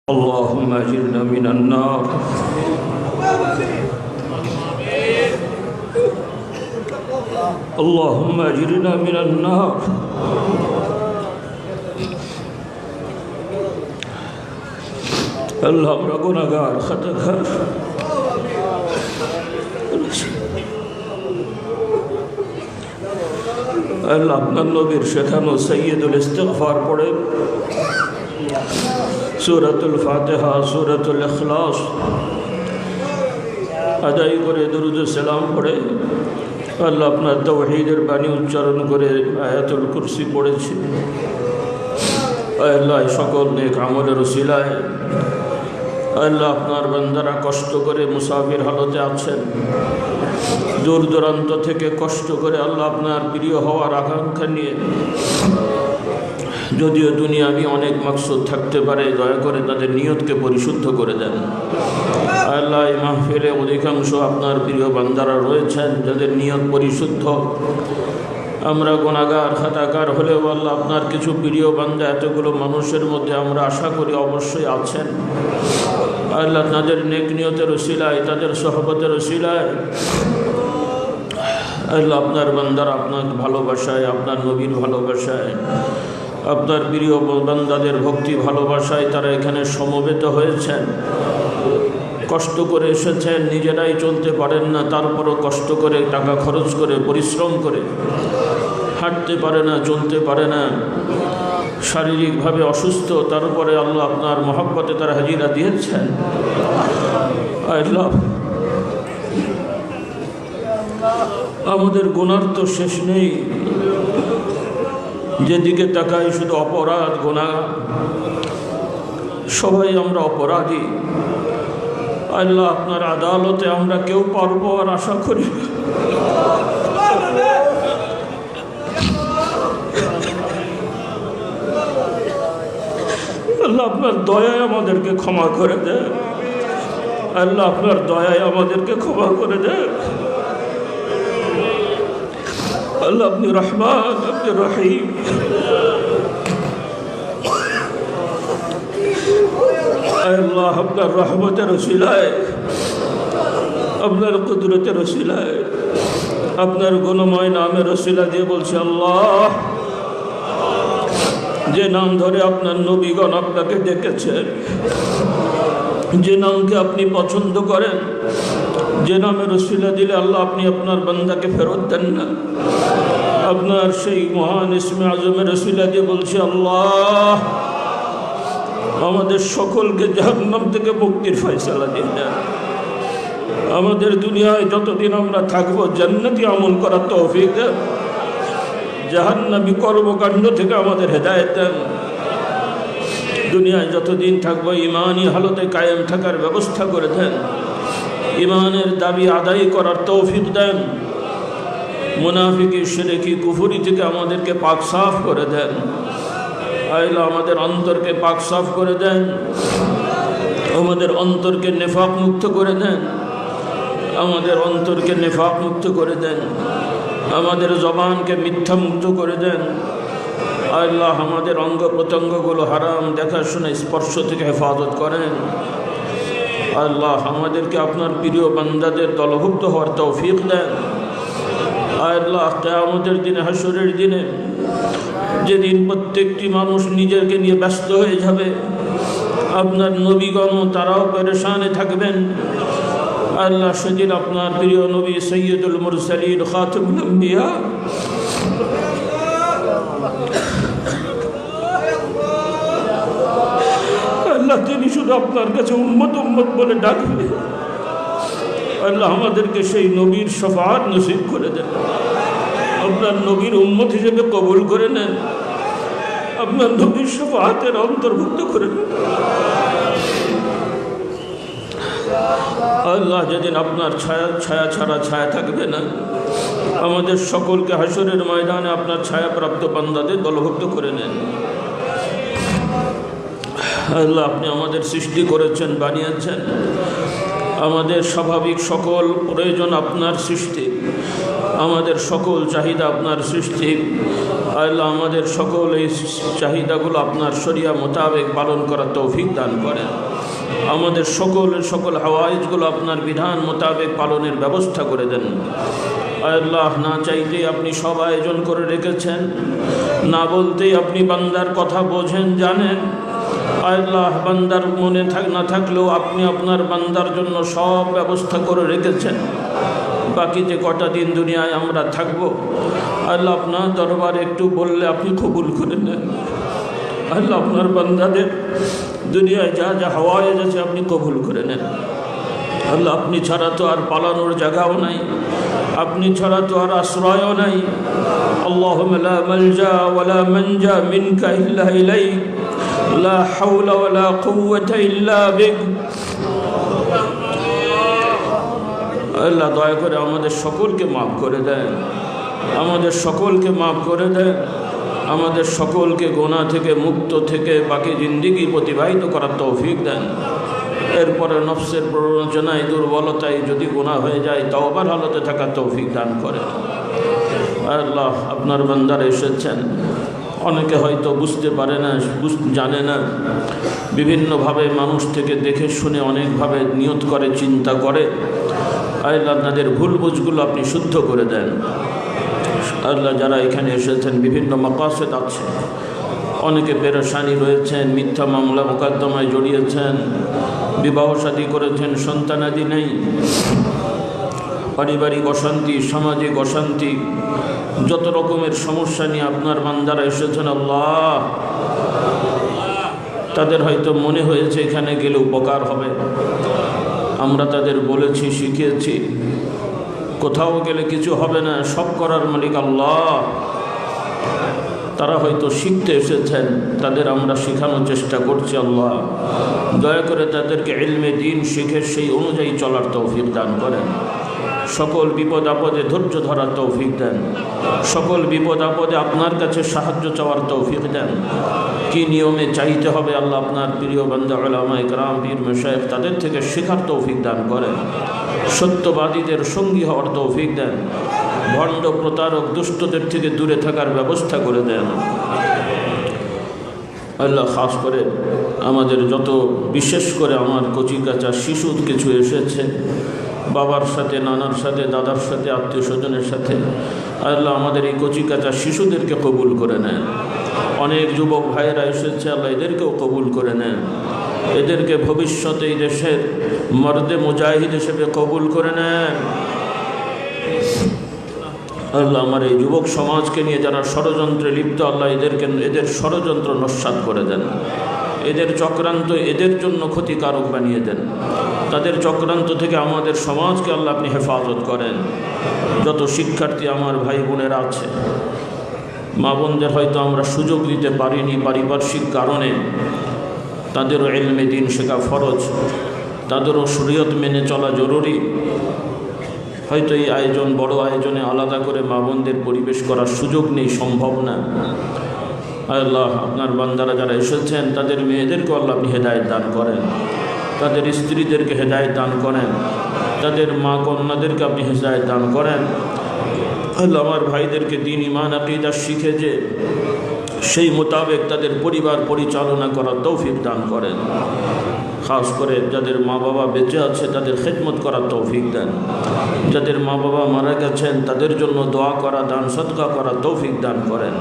اللهم اجرنا من النار اللهم اجرنا من النار আল্লাহ আমরা গুনাহগার খাতাখার আল্লাহ আপনার নবীর শেখানো সাইয়্যিদুল ইস্তিগফার পড়ে সূরাতুল ফাতিহা সূরাতুল ইখলাস আদায় করে দরুদ ও সালাম পড়ে আল্লাহ আপনার তাওহীদের বাণী উচ্চারণ করে আয়াতুল কুরসি পড়েছি। আল্লাহ সকল নেক আমলের ওসিলায় আল্লাহ আপনার বান্দারা কষ্ট করে মুসাফির হালতে আছেন, দূর দূরান্ত থেকে কষ্ট করে আল্লাহ আপনার প্রিয় হওয়ার আকাঙ্ক্ষা নিয়ে, যদিও দুনিয়াবি অনেক মাকসুদ থাকতে পারে, দয়া করে তাদের নিয়তকে পরিশুদ্ধ করে দেন। আল্লাহ এই মাহফিলে অধিকাংশ আপনার প্রিয় বান্দারা রয়েছেন যাদের নিয়ত পরিশুদ্ধ। আমরা গুনাহগার খাতাকার হলেও আল্লাহ আপনার কিছু প্রিয় বান্দা এতগুলো মানুষের মধ্যে আমরা আশা করি অবশ্যই আছেন। আল্লাহ তাদের নেক নিয়তের ওসিলায়, তাদের সহবতের ওসিলায় আল্লাহ আপনার বান্দারা আপনার ভালোবাসায়, আপনার নবীর ভালোবাসায়, আপনার প্রিয় বান্দাদের ভক্তি ভালোবাসায় তারা এখানে সমবেত হয়েছেন। কষ্ট করে এসেছেন, নিজেরাই চলতে পারেন না, তারপরও কষ্ট করে টাকা খরচ করে পরিশ্রম করে হাঁটতে পারে না, চলতে পারে না, শারীরিকভাবে অসুস্থ, তারপরে আল্লাহ আপনার মহব্বতে তারা হাজিরা দিয়েছেন। আল্লাহ আমাদের গুনার তো শেষ নেই, যেদিকে তাকাই শুধু অপরাধ গুনাহ, সবাই আমরা অপরাধী। আল্লাহ আপনার আদালতে আমরা কেউ পারবো আর আশা করি। আল্লাহ আপনার দয়ায় আমাদেরকে ক্ষমা করে দেন। আল্লাহ আপনার দয়ায় আমাদেরকে ক্ষমা করে দেন। আল্লাহ আপনি রহমান, আপনি রহিম। আল্লাহ আপনার রহমতের ওসিলায়, আপনার কুদরতের ওসিলায়, আপনার গুণময় নামের ওসিলা দিয়ে বলছি, আল্লাহ যে নাম ধরে আপনার নবীগণ আপনাকে ডেকেছেন, যে নামকে আপনি পছন্দ করেন, যে নামের ওসিলা দিলে আল্লাহ আপনি আপনার বান্দাকে ফেরত দেন না, আপনার সেই মহান ইসমে আজমের ওসিলা দিয়ে বলছি, আল্লাহ আমাদের সকলকে জাহান্নাম থেকে মুক্তির ফয়সালা দিয়ে দেন। আমাদের দুনিয়ায় যতদিন আমরা থাকবো জান্নাতি আমল করার তৌফিক দেন। জাহান্নামী কর্মকাণ্ড থেকে আমাদের হেদায়েত দেন। দুনিয়ায় যতদিন থাকবো ইমানি হালতে কায়েম থাকার ব্যবস্থা করে দেন। ইমানের দাবি আদায় করার তৌফিক দেন। মুনাফিকি, শিরকি, কুফরি থেকে আমাদেরকে পাক সাফ করে দেন। আল্লাহ আমাদের অন্তরকে পাক সাফ করে দেন। আমাদের অন্তরকে নেফাক মুক্ত করে দেন। আমাদের অন্তরকে নেফাক মুক্ত করে দেন। আমাদের জবানকে মিথ্যা মুক্ত করে দেন। আল্লাহ আমাদের অঙ্গ প্রত্যঙ্গগুলো হারাম দেখাশোনা স্পর্শ থেকে হেফাজত করেন। আল্লাহ আমাদেরকে আপনার প্রিয় বান্দাদের দলভুক্ত হওয়ার তৌফিক দেন। আল্লাহ কিয়ামতের দিনে, হাসরের দিনে, যেদিন প্রত্যেকটি মানুষ নিজেকে নিয়ে ব্যস্ত হয়ে যাবে, আপনার নবীগণ তারাও পেরেশানে থাকবেন। আল্লাহ সেদিন আপনার প্রিয় নবী সৈয়দুল মুরসালিন খাতামুল আম্বিয়া আল্লাহ তিনি শুধু আপনার কাছে উম্মত উম্মত বলে ডাকবে। আল্লাহ আমাদেরকে সেই নবীর শফাআত নসিব করে দেন। আপনার নবীর উম্মত হিসেবে কবুল করে নেন। আপনার নবীর শফাআতের অন্তর্ভুক্ত করে নেন। আল্লাহ যেদিন আপনার ছায়া ছাড়া ছায়া থাকবে না, আমাদের সকলকে হাসরের ময়দানে আপনার ছায়াপ্রাপ্ত বান্দাদের দলভুক্ত করে নেন। আল্লাহ আপনি আমাদের সৃষ্টি করেছেন, বানিয়েছেন, আমাদের স্বাভাবিক সকল প্রয়োজন আপনার সৃষ্টি, আমাদের সকল চাহিদা আপনার সৃষ্টি। আল্লাহ আমাদের সকল এই চাহিদাগুলো আপনার শরিয়া মোতাবেক পালন করার তৌফিক দান করেন। আমাদের সকল হাওয়াইজগুলো আপনার বিধান মোতাবেক পালনের ব্যবস্থা করে দেন। আল্লাহ না চাইতেই আপনি সব আয়োজন করে রেখেছেন, না বলতেই আপনি বান্দার কথা বোঝেন, জানেন। আল্লাহ বান্দার মনে না থাকলেও আপনি আপনার বান্দার জন্য সব ব্যবস্থা করে রেখেছেন। বাকি যে কটা দিন দুনিয়ায় আমরা থাকব, আল্লাহ আপনার দরবারে একটু বললে আপনি কবুল করে নেন। আল্লাহ আপনার বান্দাদের দুনিয়ায় যা যা হাওয়ায় আছে আপনি কবুল করে নেন। আল্লাহ আপনি ছাড়া তো আর পালানোর জায়গাও নাই, আপনি ছাড়া তো আর আশ্রয়ও নাই। আল্লাহুম্মা লা মালজা ওয়ালা মানজা মিনকা ইল্লা ইলাইক, লা হাওলা ওয়ালা কুওয়াতা ইল্লা বিক। আল্লাহ দয়া করে আমাদের সকলকে মাফ করে দেন, আমাদের সকলকে মাফ করে দেন, আমাদের সকলকে গুনাহ থেকে মুক্ত থেকে বাকি জিন্দেগি অতিবাহিত করার তৌফিক দেন। এরপরে নফসের প্ররোচনায় দুর্বলতায় যদি গুনাহ হয়ে যায় তওবার হালতে থাকার তৌফিক দান করেন। আল্লাহ আপনার বান্দারা এসেছেন, অনেকে হয়তো বুঝতে পারে না, জানে না, বিভিন্নভাবে মানুষ থেকে দেখে শুনে অনেকভাবে নিয়ত করে, চিন্তা করে। আল্লাহ তাদের ভুল বুঝগুলো আপনি শুদ্ধ করে দেন। আল্লাহ যারা এখানে এসেছেন বিভিন্ন মাকাসেদ আছে, অনেকে পেরেশানি রয়েছেন, মিথ্যা মামলা মোকদ্দমায় জড়িয়েছেন, বিবাহ শাদী করেছেন, সন্তানাদি নেই, পারিবারিক অশান্তি, সামাজিক অশান্তি, যত রকমের সমস্যা নিয়ে আপনার বান্দারা এসেছেন। আল্লাহ তাদের হয়তো মনে হয়েছে এখানে গেলে উপকার হবে, আমরা তাদের বলেছি, শিখিয়েছি, কোথাও গেলে কিছু হবে না, সব করার মালিক আল্লাহ। তারা হয়তো শিখতে এসেছেন, তাদের আমরা শেখানোর চেষ্টা করছি। আল্লাহ দয়া করে তাদেরকে ইলমে দ্বীন শিখে সেই অনুযায়ী চলার তৌফিক দান করেন। সকল বিপদ আপদে ধৈর্য ধরার তৌফিক দেন, সকল বিপদ আপদে আপনার কাছে সাহায্য চাওয়ার তৌফিক দেন। কি নিয়মে চাইতে হবে আল্লাহ আপনার প্রিয় বান্দা উলামা ইকরাম, পীর মাশায়েখ তাদের থেকে শেখার তৌফিক দান করেন। সত্যবাদীদের সঙ্গী হওয়ার তৌফিক দেন, ভণ্ড প্রতারক দুষ্টদের থেকে দূরে থাকার ব্যবস্থা করে দেন। আল্লাহ খাস করে আমাদের যত, বিশেষ করে আমার কচিকাচা শিশু কিছু এসেছে, বাবার সাথে, নানার সাথে, দাদার সাথে, আত্মীয় স্বজনের সাথে, আল্লাহ আমাদের এই কচিকাচা শিশুদেরকে কবুল করে নেন। অনেক যুবক ভাইয়েরা এসেছে, আল্লাহ এদেরকেও কবুল করে নেন। এদেরকে ভবিষ্যতে এই দেশের মর্দে মুজাহিদ হিসেবে কবুল করে নেন। আল্লাহ আমার এই যুবক সমাজকে নিয়ে যারা ষড়যন্ত্রে লিপ্ত, আল্লাহ এদের ষড়যন্ত্র নস্যাৎ করে দেন। এদের চক্রান্ত এদের জন্য ক্ষতিকারক বানিয়ে দেন। তাদের চক্রান্ত থেকে আমাদের সমাজকে আল্লাহ আপনি হেফাজত করেন। যত শিক্ষার্থী আমার ভাই বোনেরা আছে, মা বোনদের হয়তো আমরা সুযোগ দিতে পারিনি পারিপার্শ্বিক কারণে, তাদেরও ইলমে দ্বীন শেখা ফরজ, তাদেরও শরীয়ত মেনে চলা জরুরি। হয়তো এই আয়োজন, বড় আয়োজনে আলাদা করে মা বোনদের পরিবেশ করার সুযোগ নেই, সম্ভব না। আল্লাহ আপনার বান্দারা যারা এসেছেন তাদের মেয়েদেরকে আল্লাহ আপনি হেদায়েত দান করেন, তাদের স্ত্রীদেরকে হেদায়েত দান করেন, তাদের মা কন্যাদেরকে আপনি হেদায়েত দান করেন। আল্লাহ আমার ভাইদেরকে দ্বীন ঈমান আকীদা শিখে যে সেই মোতাবেক তাদের পরিবার পরিচালনা করার তৌফিক দান করেন। খাস করে যাদের মা বাবা বেঁচে আছে তাদের খেদমত করার তৌফিক দেন, যাদের মা বাবা মারা গেছেন তাদের জন্য দোয়া করা, দান সদকা করার তৌফিক দান করেন।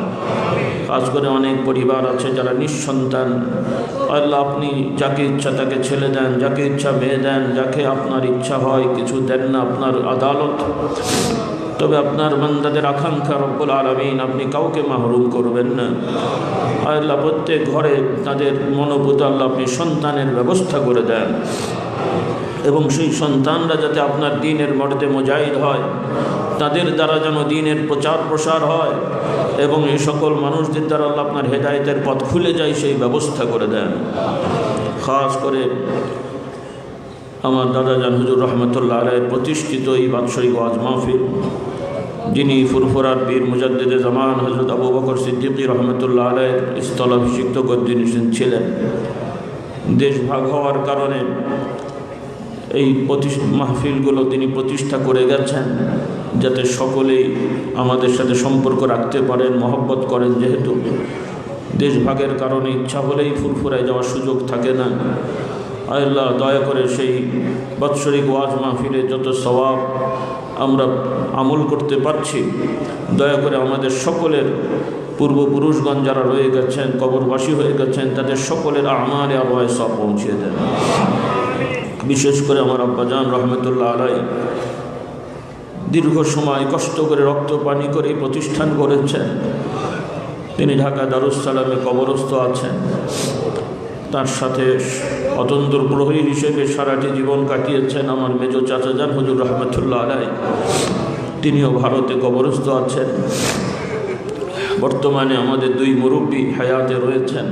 খাস করে অনেক পরিবার আছে যারা নিঃসন্তান, আল্লাহ আপনি যাকে ইচ্ছা তাকে ছেলে দেন, যাকে ইচ্ছা মেয়ে দেন, যাকে আপনার ইচ্ছা হয় কিছু দেন না, আপনার আদালত। তবে আপনার বান্দাদের আকাঙ্ক্ষা রব্বুল আলামিন আপনি কাউকে মাহরুম করবেন না। আল্লাহ প্রত্যেক ঘরে তাদের মনোভূত আল্লাহ আপনি সন্তানের ব্যবস্থা করে দেন, এবং সেই সন্তানরা যাতে আপনার দ্বীনের মর্দে মুজাহিদ হয়, তাদের দ্বারা যেন দ্বীনের প্রচার প্রসার হয়, এবং এই সকল মানুষদের দ্বারা আল্লাহ আপনার হেদায়েতের পথ খুলে যায় সেই ব্যবস্থা করে দেন। খাস করে আমার দাদা জান হুজুর রহমতুল্লাহ আলাইহির প্রতিষ্ঠিত এই বাৎসরিক ওয়াজ মাহফিল, যিনি ফুরফুরার বীর মুজাদ্দিদে জামান হযরত আবু বকর সিদ্দিকী রহমতুল্লাহ আলাইহির স্থলাভিষিক্ত গদ্দিনী ছিলেন। দেশ ভাগ হওয়ার কারণে এই মাহফিলগুলো তিনি প্রতিষ্ঠা করে গেছেন যাতে সকলেই আমাদের সাথে সম্পর্ক রাখতে পারেন, মহব্বত করেন। যেহেতু দেশভাগের কারণে ইচ্ছা হলেই ফুরফুরায় যাওয়ার সুযোগ থাকে না। আল্লাহ দয়া করে সেই বাৎসরিক ওয়াজ মাহফিলে যত সওয়াব আমরা আমল করতে পারছি, দয়া করে আমাদের সকলের পূর্বপুরুষগণ যারা রয়ে গেছেন, কবরবাসী হয়ে গেছেন, তাদের সকলের আমালে আবহাওয়ায় সব পৌঁছিয়ে দেন। বিশেষ করে আমার আব্বাজান রহমতুল্লাহ আলাই দীর্ঘ সময় কষ্ট করে রক্ত পানি করে এই প্রতিষ্ঠান করেছেন। তিনি ঢাকা দারুস সালামে কবরস্থ আছেন। তার সাথে অতন্ত্র প্রহরী হিসেবে সারাটি জীবন কাটিয়েছেন আমার মেজো চাচাজান হুজুর রহমতুল্লাহ আলাই, তিনিও ভারতে কবরস্থ আছেন। বর্তমানে আমাদের দুই মুরব্বী হায়াতে রয়েছেন।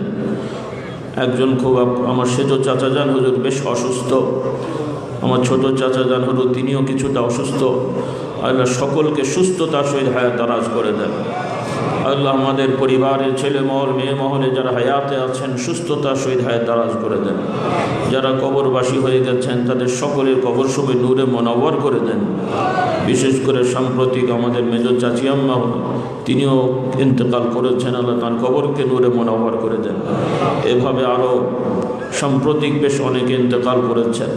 একজন খুব আমার সেজো চাচাজান হুজুর বেশ অসুস্থ, আমার ছোট চাচাজান হুজুর তিনিও কিছুটা অসুস্থ। আল্লাহ সকলকে সুস্থতার সহিত হায়াত দারাজ করে দেন। আল্লাহ আমাদের পরিবারের ছেলে মহল মেয়ে মহলে যারা হায়াতে আছেন সুস্থতার সহিত হায়াত দারাজ করে দেন। যারা কবরবাসী হয়ে গেছেন তাদের সকলের কবর সময় নূরে মুনাওয়ার করে দেন। বিশেষ করে সাম্প্রতিক আমাদের মেজর চাচি আম্মা তিনিও ইন্তেকাল করেছেন, আল্লাহ তার কবরকে নূরে মুনাওয়ার করে দেন। এভাবে আরও সাম্প্রতিক বেশ অনেকে ইন্তেকাল করেছেন,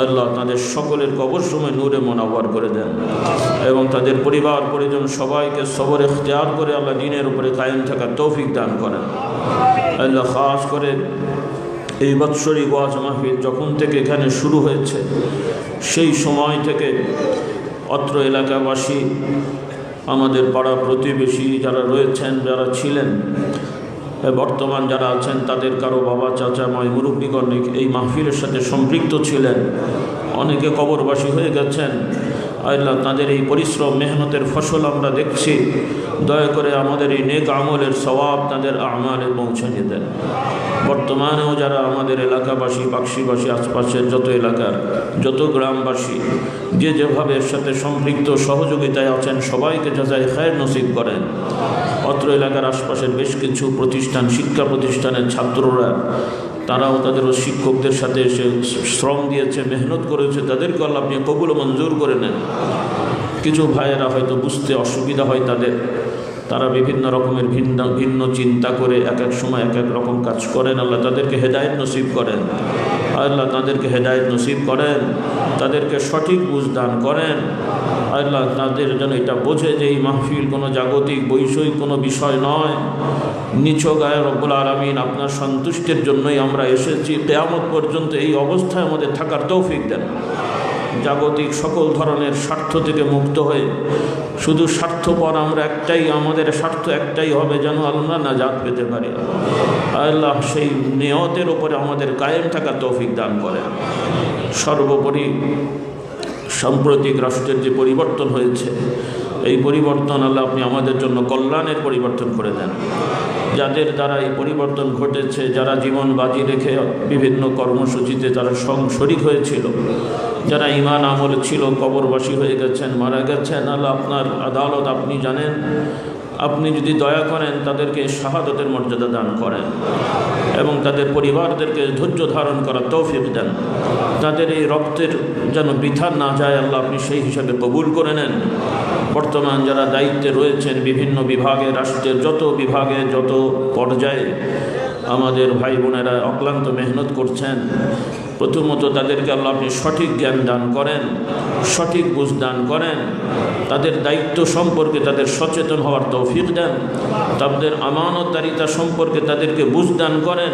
আল্লাহ তাদের সকলের কবর সময় নূরে মুনাওয়ার করে দেন এবং তাদের পরিবার পরিজন সবাইকে সবর ইখতিয়ার করে আল্লাহ দ্বীনের উপরে কায়েম থাকার তৌফিক দান করেন। আল্লাহ খাস করে এই বাৎসরিক ওয়াজ মাহফিল যখন থেকে এখানে শুরু হয়েছে সেই সময় থেকে অত্র এলাকাবাসী, আমাদের পাড়া প্রতিবেশী যারা রয়েছেন, যারা ছিলেন, বর্তমান যারা আছেন, তাদের কারো বাবা চাচা মায় মুরব্বীগণ এই মাহফিলের সাথে সম্পৃক্ত ছিলেন। অনেকে কবরবাসী হয়ে গেছেন। আল্লাহ তাদের এই পরিশ্রম মেহনতের ফসল আমরা দেখছি। দয়া করে আমাদের এই নেক আমলের সওয়াব তাদের আমালে পৌঁছানিয়ে দেন। বর্তমানেও যারা আমাদের এলাকাবাসী, পাকশিবাসী, আশপাশের যত এলাকার যত গ্রামবাসী যে যেভাবে এর সাথে সম্পৃক্ত সহযোগিতায় আছেন সবাইকে জাযায়ে খায়ের নসিব করেন। অত্র এলাকার আশপাশের বেশ কিছু প্রতিষ্ঠান, শিক্ষা প্রতিষ্ঠানের ছাত্ররা, তারাও তাদেরও শিক্ষকদের সাথে এসে শ্রম দিয়েছে, মেহনত করেছে, তাদেরকে আল্লাহ আপনি কবুল মঞ্জুর করে নেন। কিছু ভাইয়েরা হয়তো বুঝতে অসুবিধা হয় তাদের, তারা বিভিন্ন রকমের ভিন্ন চিন্তা করে এক এক সময় এক এক রকম কাজ করেন। আল্লাহ তাদেরকে হেদায়েত নসিব করেন, আল্লাহ তাদেরকে হেদায়েত নসিব করেন, তাদেরকে সঠিক বুঝ দান করেন। আল্লাহ তাদের যেন এটা বোঝে যে এই মাহফিল কোনো জাগতিক বৈষয়িক কোনো বিষয় নয়, নিছক রব্বুল আলামিন আপনার সন্তুষ্টির জন্যই আমরা এসেছি। কিয়ামত পর্যন্ত এই অবস্থায় আমাদের থাকার তৌফিক দেন। জাগতিক সকল ধরনের স্বার্থ থেকে মুক্ত হয়ে শুধু স্বার্থপর আমরা একটাই, আমাদের স্বার্থ একটাই হবে যেন আল্লাহ নাজাত পেতে পারি। আল্লাহ সেই নিয়তের উপরে আমাদের কায়েম থাকার তৌফিক দান করেন। সর্বোপরি সাম্প্রতিক রাষ্ট্রের যে পরিবর্তন হয়েছে, এই পরিবর্তন আল্লাহ আপনি আমাদের জন্য কল্যাণের পরিবর্তন করে দেন। যাদের দ্বারা এই পরিবর্তন ঘটেছে, যারা জীবন বাজি রেখে বিভিন্ন কর্মসূচিতে তারা শরীক হয়েছিল, যারা ঈমান আমল ছিল, কবরবাসী হয়ে গেছেন, মারা গেছেন, আল্লাহ আপনার আদালত আপনি জানেন। আপনি যদি দয়া করেন তাদেরকে শাহাদতের মর্যাদা দান করেন এবং তাদের পরিবারদেরকে ধৈর্য ধারণ করার তৌফিক দেন। তাদের এই রক্তের যেন বৃথা না যায়, আল্লাহ আপনি সেই হিসাবে কবুল করে নেন। বর্তমান যারা দায়িত্বে রয়েছেন বিভিন্ন বিভাগে, রাষ্ট্রের যত বিভাগে যত পর্যায়ে আমাদের ভাই বোনেরা অক্লান্ত মেহনত করছেন, প্রথমত তাদেরকে আল্লাহ আপনি সঠিক জ্ঞান দান করেন, সঠিক বুঝ দান করেন, তাদের দায়িত্ব সম্পর্কে তাদের সচেতন হওয়ার তৌফিক দেন, তাদের আমানতদারিতা সম্পর্কে তাদেরকে বুঝ দান করেন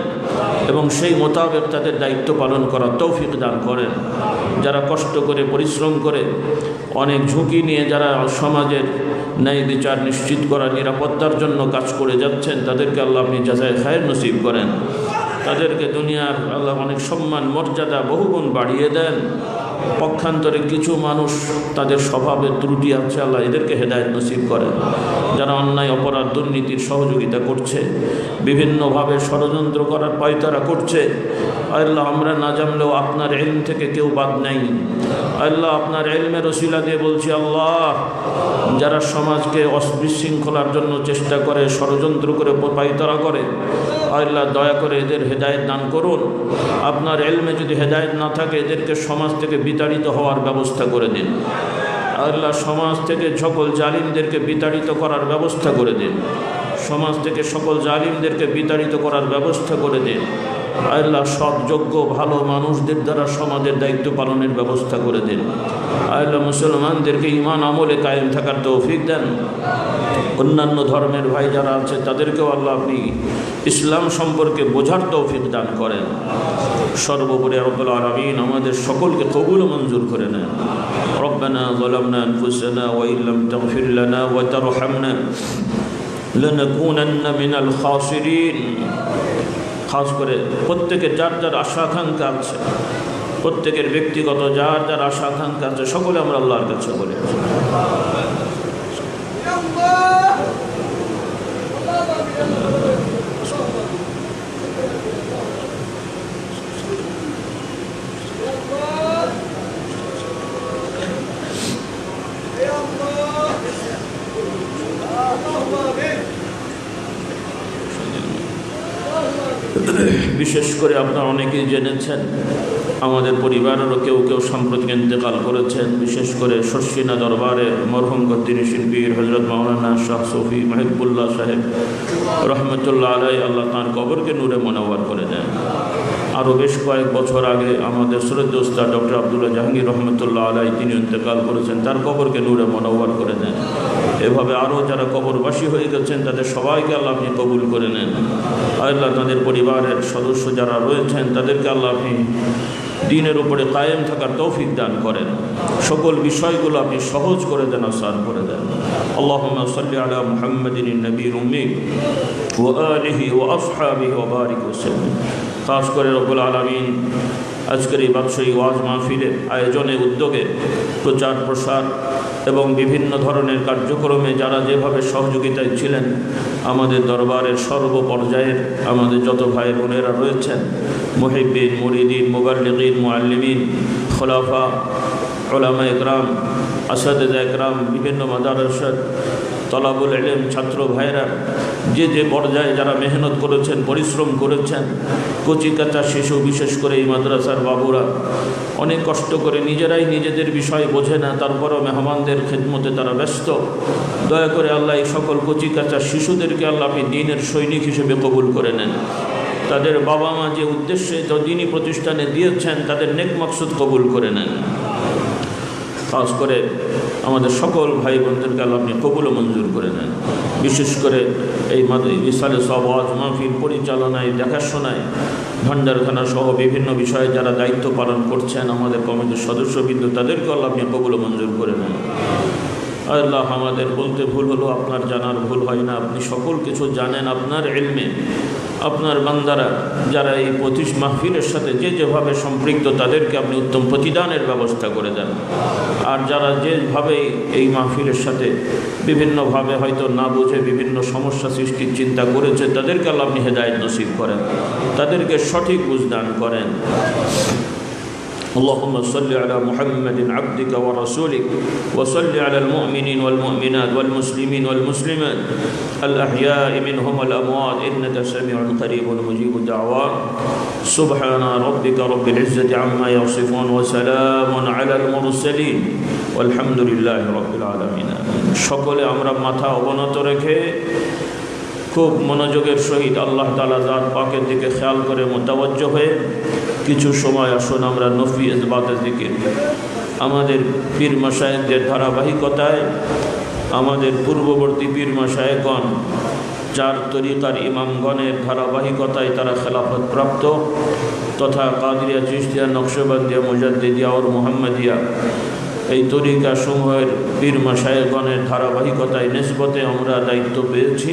এবং সেই মোতাবেক তাদের দায়িত্ব পালন করার তৌফিক দান করেন। যারা কষ্ট করে পরিশ্রম করে অনেক ঝুঁকি নিয়ে যারা সমাজের ন্যায় বিচার নিশ্চিত করা, নিরাপত্তার জন্য কাজ করে যাচ্ছেন, তাদেরকে আল্লাহ আপনি জাযায়ে খায়ের নসিব করেন। তাদেরকে দুনিয়ার আল্লাহ অনেক সম্মান মর্যাদা বহুগুণ বাড়িয়ে দেন পক্ষান্তরে কিছু মানুষ তাদের স্বভাবের ত্রুটি আছে, আল্লাহ এদেরকে হেদায়েত নসিব করেন। যারা অন্যায় অপরাধ দুর্নীতির সহযোগিতা করছে, বিভিন্নভাবে ষড়যন্ত্র করার পায়তারা করছে, আল্লাহ আমরা না জানলেও আপনার ইলম থেকে কেউ বাদ নেই। আল্লাহ আপনার ইলমের ওসিলা দিয়ে বলছি, আল্লাহ যারা সমাজকে বিশৃঙ্খলার জন্য চেষ্টা করে, ষড়যন্ত্র করে পায়তারা করে, আল্লাহ দয়া করে এদের হেদায়েত দান করুন। আপনার ইলমে যদি হেদায়েত না থাকে, এদেরকে সমাজ থেকে বিতাড়িত হওয়ার ব্যবস্থা করে দিন। আল্লাহ সমাজ থেকে সকল জালিমদেরকে বিতাড়িত করার ব্যবস্থা করে দিন। সমাজ থেকে সকল জালিমদেরকে বিতাড়িত করার ব্যবস্থা করে দিন। আল্লাহ সৎ যোগ্য ভালো মানুষদের দ্বারা সমাজের দায়িত্ব পালনের ব্যবস্থা করে দিন। আল্লাহ মুসলমানদেরকে ঈমান আমলে কায়েম থাকার তৌফিক দেন। অন্যান্য ধর্মের ভাই যারা আছে তাদেরকেও আল্লাহ আপনি ইসলাম সম্পর্কে বোঝার তৌফিক দান করেন। সর্বোপরি রব্বুল আলামিন আমাদের সকলকে কবুল ও মঞ্জুর করে নেন। রব্বানা যালামনা আনফুসানা ওয়া ইল্লাম তাগফির লানা ওয়া তারহামনা লানাকুনান্না মিনাল খাসিরিন। খাস করে প্রত্যেকের যার যার আশা আকাঙ্ক্ষা আছে, প্রত্যেকের ব্যক্তিগত যার যার আশা আকাঙ্ক্ষা আছে, সকলে আমরা আল্লাহর কাছে বলে বিশেষ করে আপনারা অনেকেই জেনেছেন, আমাদের পরিবারেরও কেউ কেউ সাম্প্রতিক ইন্তেকাল করেছেন। বিশেষ করে শর্ষিনা দরবারের মরহুম গদ্দিনী শিল্পী হজরত মাওলানা শাহ সফি মাহিবুল্লাহ সাহেব রহমতুল্লাহ আলাই, আল্লাহ তাঁর কবরকে নূরে মুনাওয়ার করে দেন। আরও বেশ কয়েক বছর আগে আমাদের শ্রদ্ধেয় উস্তাদ ডক্টর আব্দুল্লাহ জাহাঙ্গীর রহমতুল্লাহ আলাই তিনি ইন্তেকাল করেছেন, তার কবরকে নূরে মুনাওয়ার করে দেন। এভাবে আরও যারা কবরবাসী হয়ে গেছেন তাদের সবাইকে আল্লাহ আপনি কবুল করে নেন। আল্লাহ তাদের পরিবারের সদস্য যারা রয়েছেন তাদেরকে আল্লাহ আপনি দ্বীনের উপরে কায়েম থাকার তৌফিক দান করেন। সকল বিষয়গুলো আপনি সহজ করে দেন, আসান করে দেন। আল্লাহুম্মা সাল্লি আলা মুহাম্মাদিন নবীর উম্মি ওয়া আলিহি ওয়া আসহাবিহি ওয়া বারিক ওয়াসাল্লিম। খাস করে রব্বুল আলামিন আজকের এই বাদশাহী ওয়াজ মাহফিলের আয়োজনে, উদ্যোগে, প্রচার প্রসার এবং বিভিন্ন ধরনের কার্যক্রমে যারা যেভাবে সহযোগিতায় ছিলেন, আমাদের দরবারের সর্বপর্যায়ের আমাদের যত ভাই বোনেরা রয়েছেন, মুহিব্বিন, মুরিদিন, মুবাল্লিগিন, মুআল্লিমিন, খোলাফা, উলামা ইকরাম, আসাদিজা ইকরাম, বিভিন্ন মাদ্রাসার তলাবুল ইলম ছাত্র ভাইরা যে যে পর্যায়ে যারা মেহনত করেছেন, পরিশ্রম করেছেন, কচিকাঁচা শিশু, বিশেষ করে এই মাদ্রাসার বাবুরা অনেক কষ্ট করে নিজেরাই নিজেদের বিষয় বোঝে না, তারপরও মেহমানদের খেদমতে তারা ব্যস্ত। দয়া করে আল্লাহ এই সকল কচিকাঁচা শিশুদেরকে আল্লাহ আপনি দ্বীনের সৈনিক হিসেবে কবুল করে নেন। তাদের বাবা মা যে উদ্দেশ্যে দ্বীনী প্রতিষ্ঠানে দিয়েছেন তাদের নেক মাকসুদ কবুল করে নেন। খাস করে আমাদের সকল ভাই বোনদেরকে আল্লাহ আপনি কবুল ও মঞ্জুর করে নেন। বিশেষ করে এই ইসালে সব ওয়াজ মাহফিল পরিচালনায়, দেখাশোনায়, ভান্ডারখানা সহ বিভিন্ন বিষয়ে যারা দায়িত্ব পালন করছেন আমাদের কমিটির সদস্যবৃন্দ, তাদেরকে আল্লাহ আপনি কবুল ও মঞ্জুর করে নেন। আল্লাহ আমাদের বলতে ভুল হলো, আপনার জানার ভুল হয় না। আপনি সকল কিছু জানেন, আপনার ইলমে আপনার বান্দারা যারা এই মাহফিলের সাথে যে যেভাবে সম্পৃক্ত তাদেরকে আপনি উত্তম প্রতিদানের ব্যবস্থা করে দেন। আর যারা যেভাবে এই মাহফিলের সাথে বিভিন্নভাবে হয়তো না বুঝে বিভিন্ন সমস্যা সৃষ্টির চিন্তা করেছে তাদেরকে আল্লাহ আপনি হেদায়েত নসিব করেন, তাদেরকে সঠিক বুঝদান করেন। اللهم صل على محمد عبدك ورسولك وصل على المؤمنين والمؤمنات والمسلمين والمسلمات الأحياء منهم والأموات إنك سميع قريب مجيب الدعوات سبحان ربك رب العزة عما يصفون وسلام على المرسلين والحمد لله رب العالمين। সকলে আমরা মাথা অবনত রেখে খুব মনোযোগের সহিত আল্লাহ তাআলা জাত পাকের দিকে খেয়াল করে মোতাবজ্জ হয়ে কিছু সময় আসুন আমরা নফি ইসবাতের দিকে। আমাদের পীর মাশায়েখদের ধারাবাহিকতায় আমাদের পূর্ববর্তী পীর মাশায়েখগণ, চার তরিকার ইমামগণের ধারাবাহিকতায় তারা খেলাফত প্রাপ্ত তথা কাদরিয়া, চিশতিয়া, নকশবন্দিয়া, মুজাদ্দিদিয়া ও মুহাম্মদিয়া এই তরিকা সমূহের পীর মাশায়েখগণের ধারাবাহিকতায় নিসবতে আমরা দায়িত্ব পেয়েছি।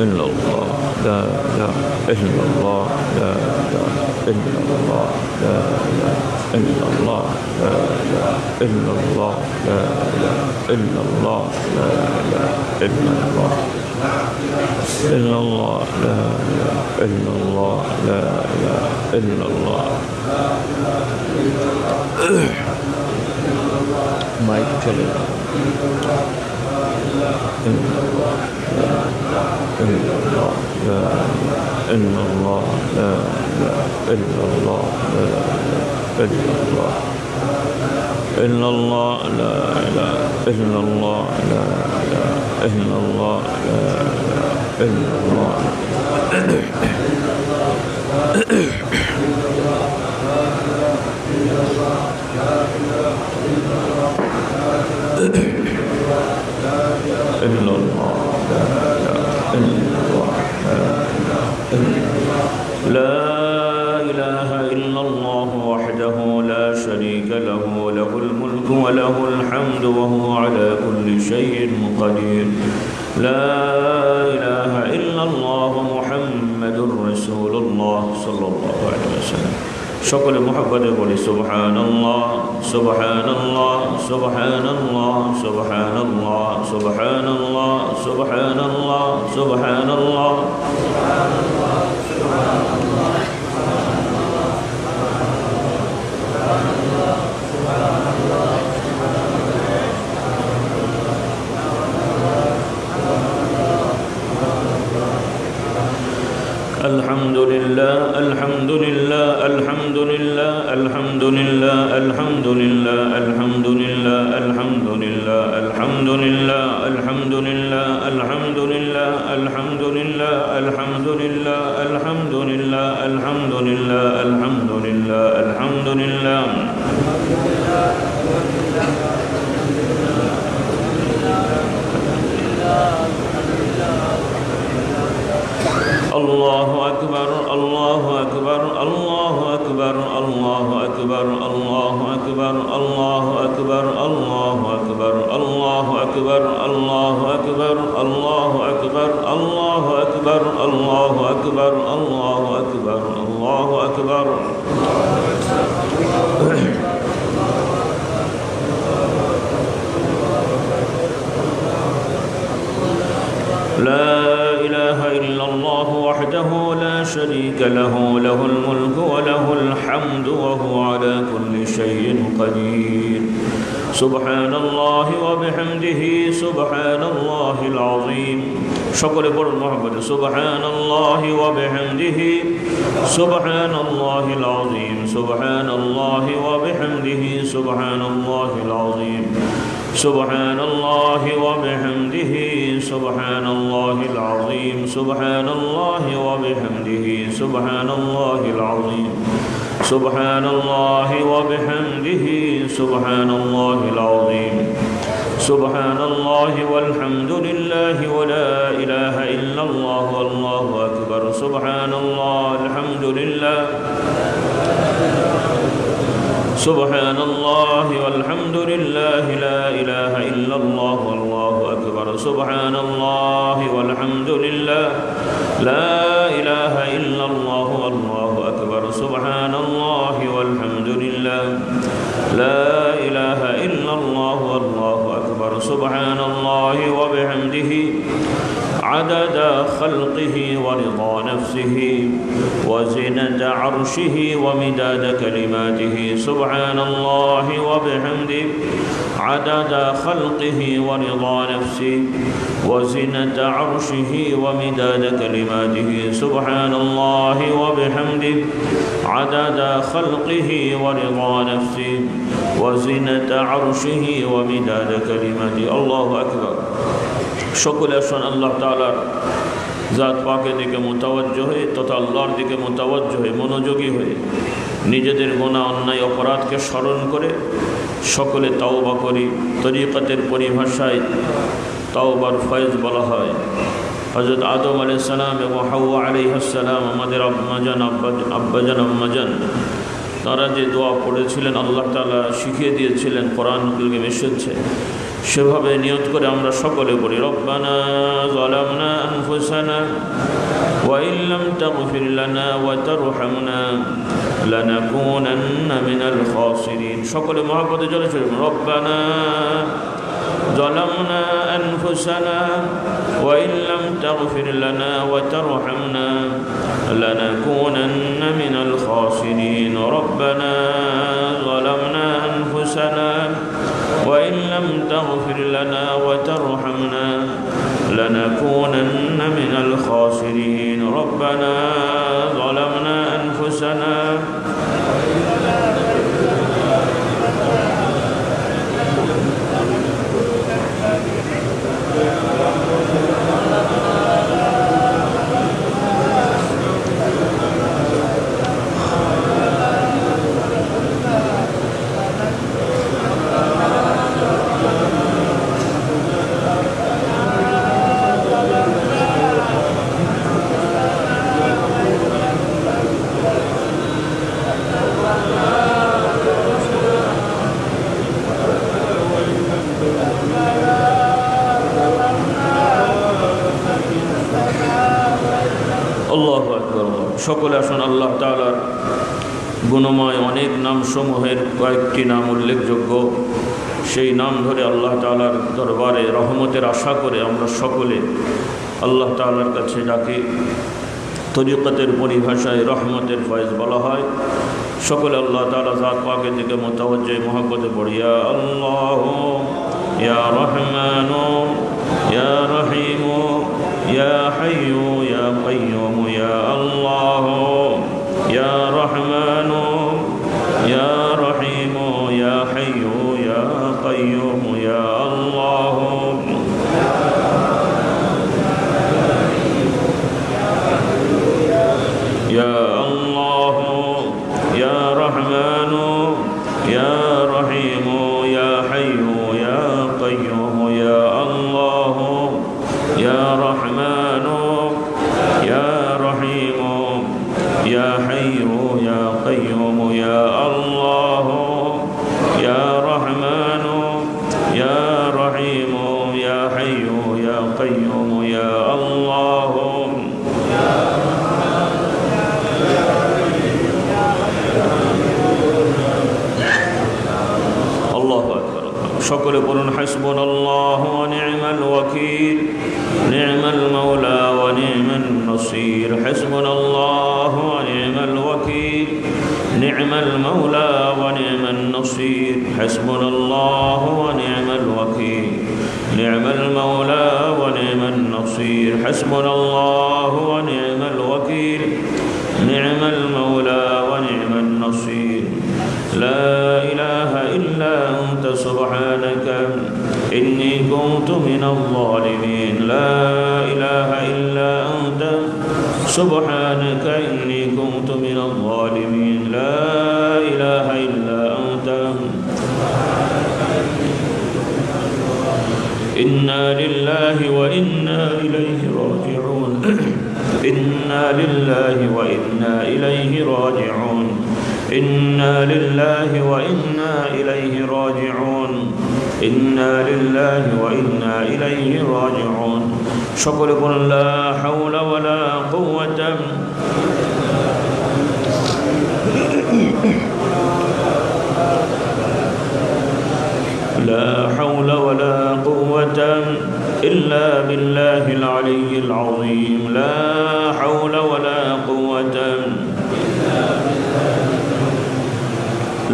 إلا الله لا إله إلا الله لا إله إلا الله لا إله إلا الله لا إله إلا الله لا إله إلا الله لا إله إلا الله إلا الله لا إله إلا الله لا إله إلا الله মাইক চলে إلا الله لا إله إلا الله لا إله إلا الله لا إله إلا الله إلا الله لا إله إلا الله لا إله إلا الله لا إله إلا الله إلا الله لا إله إلا الله وحده لا شريك له له الملك وله الحمد وهو على كل شيء قدير لا إله إلا الله محمد رسول الله صلى الله عليه وسلم সকলে মুহাব্বতে বলি সুবহানাল্লাহ সুবহানাল্লাহ সুবহানাল্লাহ সুবহানাল্লাহ সুবহানাল্লাহ সুবহানাল্লাহ সুবহানাল্লাহ الحمد لله الحمد لله الحمد لله الحمد لله الحمد لله الحمد لله الحمد لله الحمد لله الحمد لله الحمد لله الحمد لله الحمد لله الحمد لله الحمد لله الحمد لله الحمد لله الله أكبر الله أكبر الله أكبر الله أكبر الله أكبر الله أكبر الله أكبر الله أكبر الله أكبر الله أكبر الله أكبر الله أكبر الله أكبر الله أكبر لا إله إلا الله وحده لا شريك له له الملك وله الحمد وهو على كل شيء قدير سبحان الله وبحمده سبحان الله العظيم شكر بر محمد سبحان الله وبحمده سبحان الله العظيم سبحان الله وبحمده سبحان الله العظيم سبحان الله وبحمده سبحان الله العظيم سبحان الله وبحمده سبحان الله العظيم سبحان الله وبحمده سبحان الله العظيم سبحان الله والحمد لله ولا إله إلا الله والله أكبر سبحان الله الحمد لله سبحان الله والحمد لله لا إله إلا الله والله أكبر سبحان الله والحمد لله لا إله إلا الله والله أكبر سبحان الله والحمد لله لا إله إلا الله والله أكبر سبحان الله وبحمده عدد خلقه ورضا نفسه وزنة عرشه ومداد كلماته سبحان الله وبحمده عدد خلقه ورضا نفسه وزنة عرشه ومداد كلماته سبحان الله وبحمده عدد خلقه ورضا نفسه وزنة عرشه ومداد كلماته الله أكبر সকলে আসুন আল্লাহ তাআলার জাত পাকের দিকে মুতাওয়াজ্জহ হয়ে তথা আল্লাহর দিকে মুতাওয়াজ্জহ হয়ে মনোযোগী হয়ে নিজেদের গুনাহ অন্যায় অপরাধকে স্মরণ করে সকলে তাওবা করি। তরিকতের পরিভাষায় তাওবার ফয়েজ বলা হয়। হযরত আদম আলাইহিস সালাম এবং হাওয়া আলাইহিস সালাম আমাদের আব্বাজান আম্মাজান তারা যে দোয়া পড়েছিলেন আল্লাহ তাআলা শিখিয়ে দিয়েছিলেন, কোরআনুল কারীমে এসেছে, সেভাবে নিয়ত করে আমরা সকলে বলি, রব্বানা যালামনা আনফুসানা ওয়া ইল্লাম তাগফির লানা ওয়া তারহামনা লানাকুনান্না মিনাল খাসিরিন। সকলে মহব্বতে জোরে জোরে রব্বানা ظلمنا أنفسنا وإن لم تغفر لنا وترحمنا لنكونن من الخاسرين ربنا ظلمنا أنفسنا وإن لم تغفر لنا وترحمنا لنكونن من الخاسرين ربنا ظلمنا أنفسنا আল্লাহু আকবার। সকলে আসুন আল্লাহ তাআলার গুণময় অনেক নামসমূহের কয়েকটি নাম উল্লেখযোগ্য, সেই নাম ধরে আল্লাহ তাআলার দরবারে রহমতের আশা করে আমরা সকলে আল্লাহ তাআলার কাছে ডাকি। তরিকতের পরিভাষায় রহমতের ফয়েজ বলা হয়। সকলে আল্লাহ তাআলা জাত পাকের দিকে মুতাওয়াজ্জিহ মহব্বতে পড়িয়া আল্লাহ ইয়া রহমানু ইয়া রহিমু ইয়া হাইয়ু ইয়া কাইয়্যুম ইয়া আল্লাহ ইয়া রহমানু ইয়া রহিমু ইয়া হাইয়ু ইয়া কাইয়্যুম ইয়া আল্লাহ ইয়া আল্লাহ ইয়া রহমানু ইয়া রহিমু ইয়া হাইয়ু ইয়া কাইয়্যুম ইয়া আল্লাহ ইয়া রহমানু ইয়া রহিমু ইয়া হাইয়ু ইয়া কাইয়্যুম ইয়া আল্লাহ ইয়া রহমানু ইয়া রহিমু ইয়া হাইয়ু ইয়া কাইয়্যুম ইয়া আল্লাহ। সকলে বলুন হাসবুনাল্লাহু ওয়া নি'মাল ওয়াকিল নি'মাল মাওলা ওয়া নি'মান নাসির। হাসবুনাল্লাহু ওয়া নি'মাল ওয়াকিল নি'মাল মাওলা ওয়া নি'মান নাসির। হাসবুনাল্লাহু ওয়া নি'মাল ওয়াকিল নি'মাল মাওলা ওয়া নি'মান নাসির। হাসবুনাল্লাহু ওয়া নি'মাল ওয়াকিল নি'মাল মাওলা ওয়া নি'মান নাসির। لا إله إلا أنت سبحانك إني كنت من الظالمين. لا إله إلا أنت سبحانك إني كنت من الظالمين. لا إله إلا أنت. إنا لله وإنا إليه راجعون. إنا لله وإنا إليه راجعون. إنا لله وإنا إليه راجعون. إنا لله وإنا إليه راجعون. সকল বলুন লা হাওলা ওয়ালা কুওয়াতা لا حول ولا قوة إلا بالله العلي العظيم. لا حول ولا قوة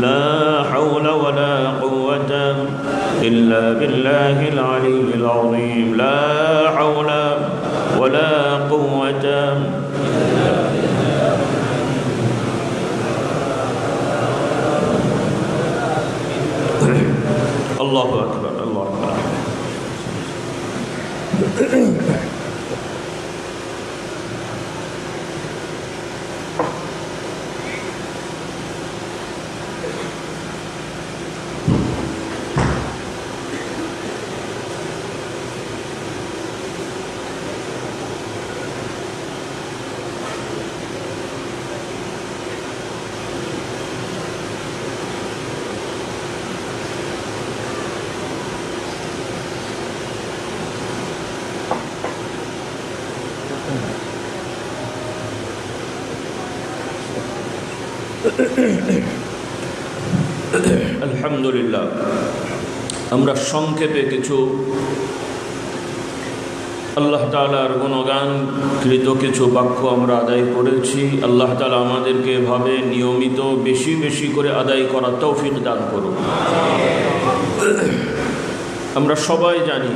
لا حول ولا قوة إلا بالله العلي العظيم. لا حول ولا قوة الله أكبر الله أكبر. আলহামদুলিল্লাহ, আমরা সংক্ষেপে কিছু আল্লাহ তাআলার গুণগান কৃত কিছু বাক্য আমরা আদায় করেছি। আল্লাহ তাআলা আমাদেরকে এভাবে নিয়মিত বেশি বেশি করে আদায় করার তৌফিক দান করুন। আমরা সবাই জানি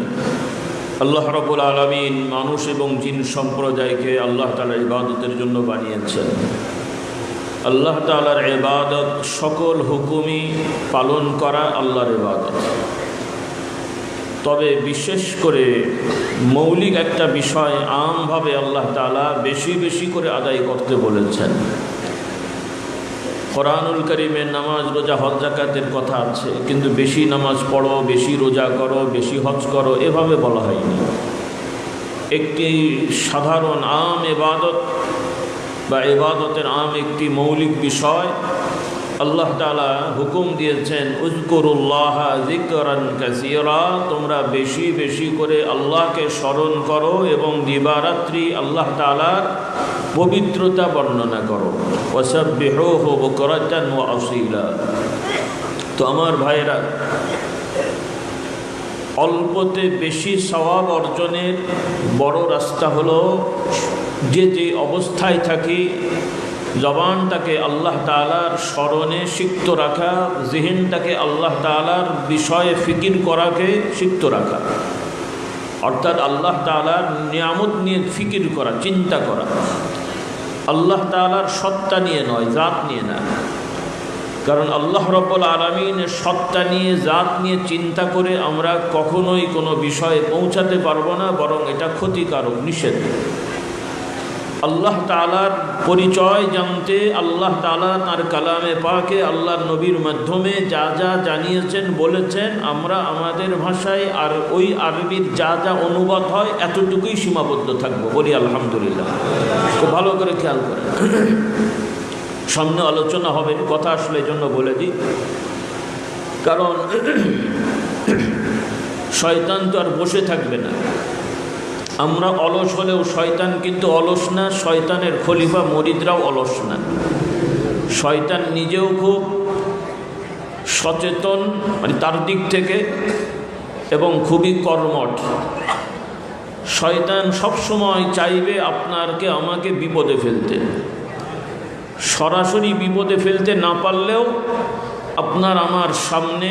আল্লাহ রাব্বুল আলামিন মানুষ এবং জিন সম্প্রদায়কে আল্লাহ তাআলার ইবাদতের জন্য বানিয়েছেন। আল্লাহ তাআলার ইবাদত সকল হুকুমই পালন করা আল্লাহর ইবাদত। তবে বিশেষ করে মৌলিক একটা বিষয় আমভাবে আল্লাহ তাআলা বেশি বেশি করে আদায় করতে বলেছেন। কোরআনুল কারীমে নামাজ, রোজা, হজ, যাকাতের কথা আছে, কিন্তু বেশি নামাজ পড়ো, বেশি রোজা করো, বেশি হজ করো এভাবে বলা হয়নি। একটি সাধারণ আম ইবাদত বা ইবাদতের আম একটি মৌলিক বিষয় আল্লাহ তাআলা হুকুম দিয়েছেন, উযকুরুল্লাহ যিকরান কাসীরা, তোমরা বেশি বেশি করে আল্লাহকে স্মরণ করো এবং দিবারাত্রি আল্লাহ তাআলার পবিত্রতা বর্ণনা করো। ওয়াসাব্বিহুহু বুকরাতান ওয়া আসীলা। তো আমার ভাইরা, অল্পতে বেশি সওয়াব অর্জনের বড় রাস্তা হলো যে যে অবস্থায় থাকি জবানটাকে আল্লাহ তাআলার স্মরণে সিক্ত রাখা, জিহনটাকে আল্লাহ তাআলার বিষয়ে ফিকির করাকে সিক্ত রাখা, অর্থাৎ আল্লাহ তাআলার নিয়ামত নিয়ে ফিকির করা, চিন্তা করা। আল্লাহ তাআলার সত্তা নিয়ে নয়, জাত নিয়ে না। কারণ আল্লাহ রাব্বুল আলামিনের সত্তা নিয়ে, জাত নিয়ে চিন্তা করে আমরা কখনোই কোনো বিষয়ে পৌঁছাতে পারবো না, বরং এটা ক্ষতিকারক, নিষেধ। আল্লাহ তাআলার পরিচয় জানতে আল্লাহ তাআলা তার কালামে পাকে আল্লাহর নবীর মাধ্যমে যা যা জানিয়েছেন, বলেছেন, আমরা আমাদের ভাষায় আর ওই আরবির যা যা অনুবাদ হয় এতটুকুই সীমাবদ্ধ থাকবো। বলি আলহামদুলিল্লাহ। খুব ভালো করে খেয়াল করেন, সামনে আলোচনা হবে, কথা আসলে এই জন্য বলে দিই, কারণ শয়তান তো আর বসে থাকবে না। আমরা অলস হলেও শয়তান কিন্তু অলস না, শয়তানের খলিফা মুরিদরাও অলস না। শয়তান নিজেও খুব সচেতন, মানে তার দিক থেকে, এবং খুবই কর্মঠ। শয়তান সবসময় চাইবে আপনাকে আমাকে বিপদে ফেলতে। সরাসরি বিপদে ফেলতে না পারলেও আপনার আমার সামনে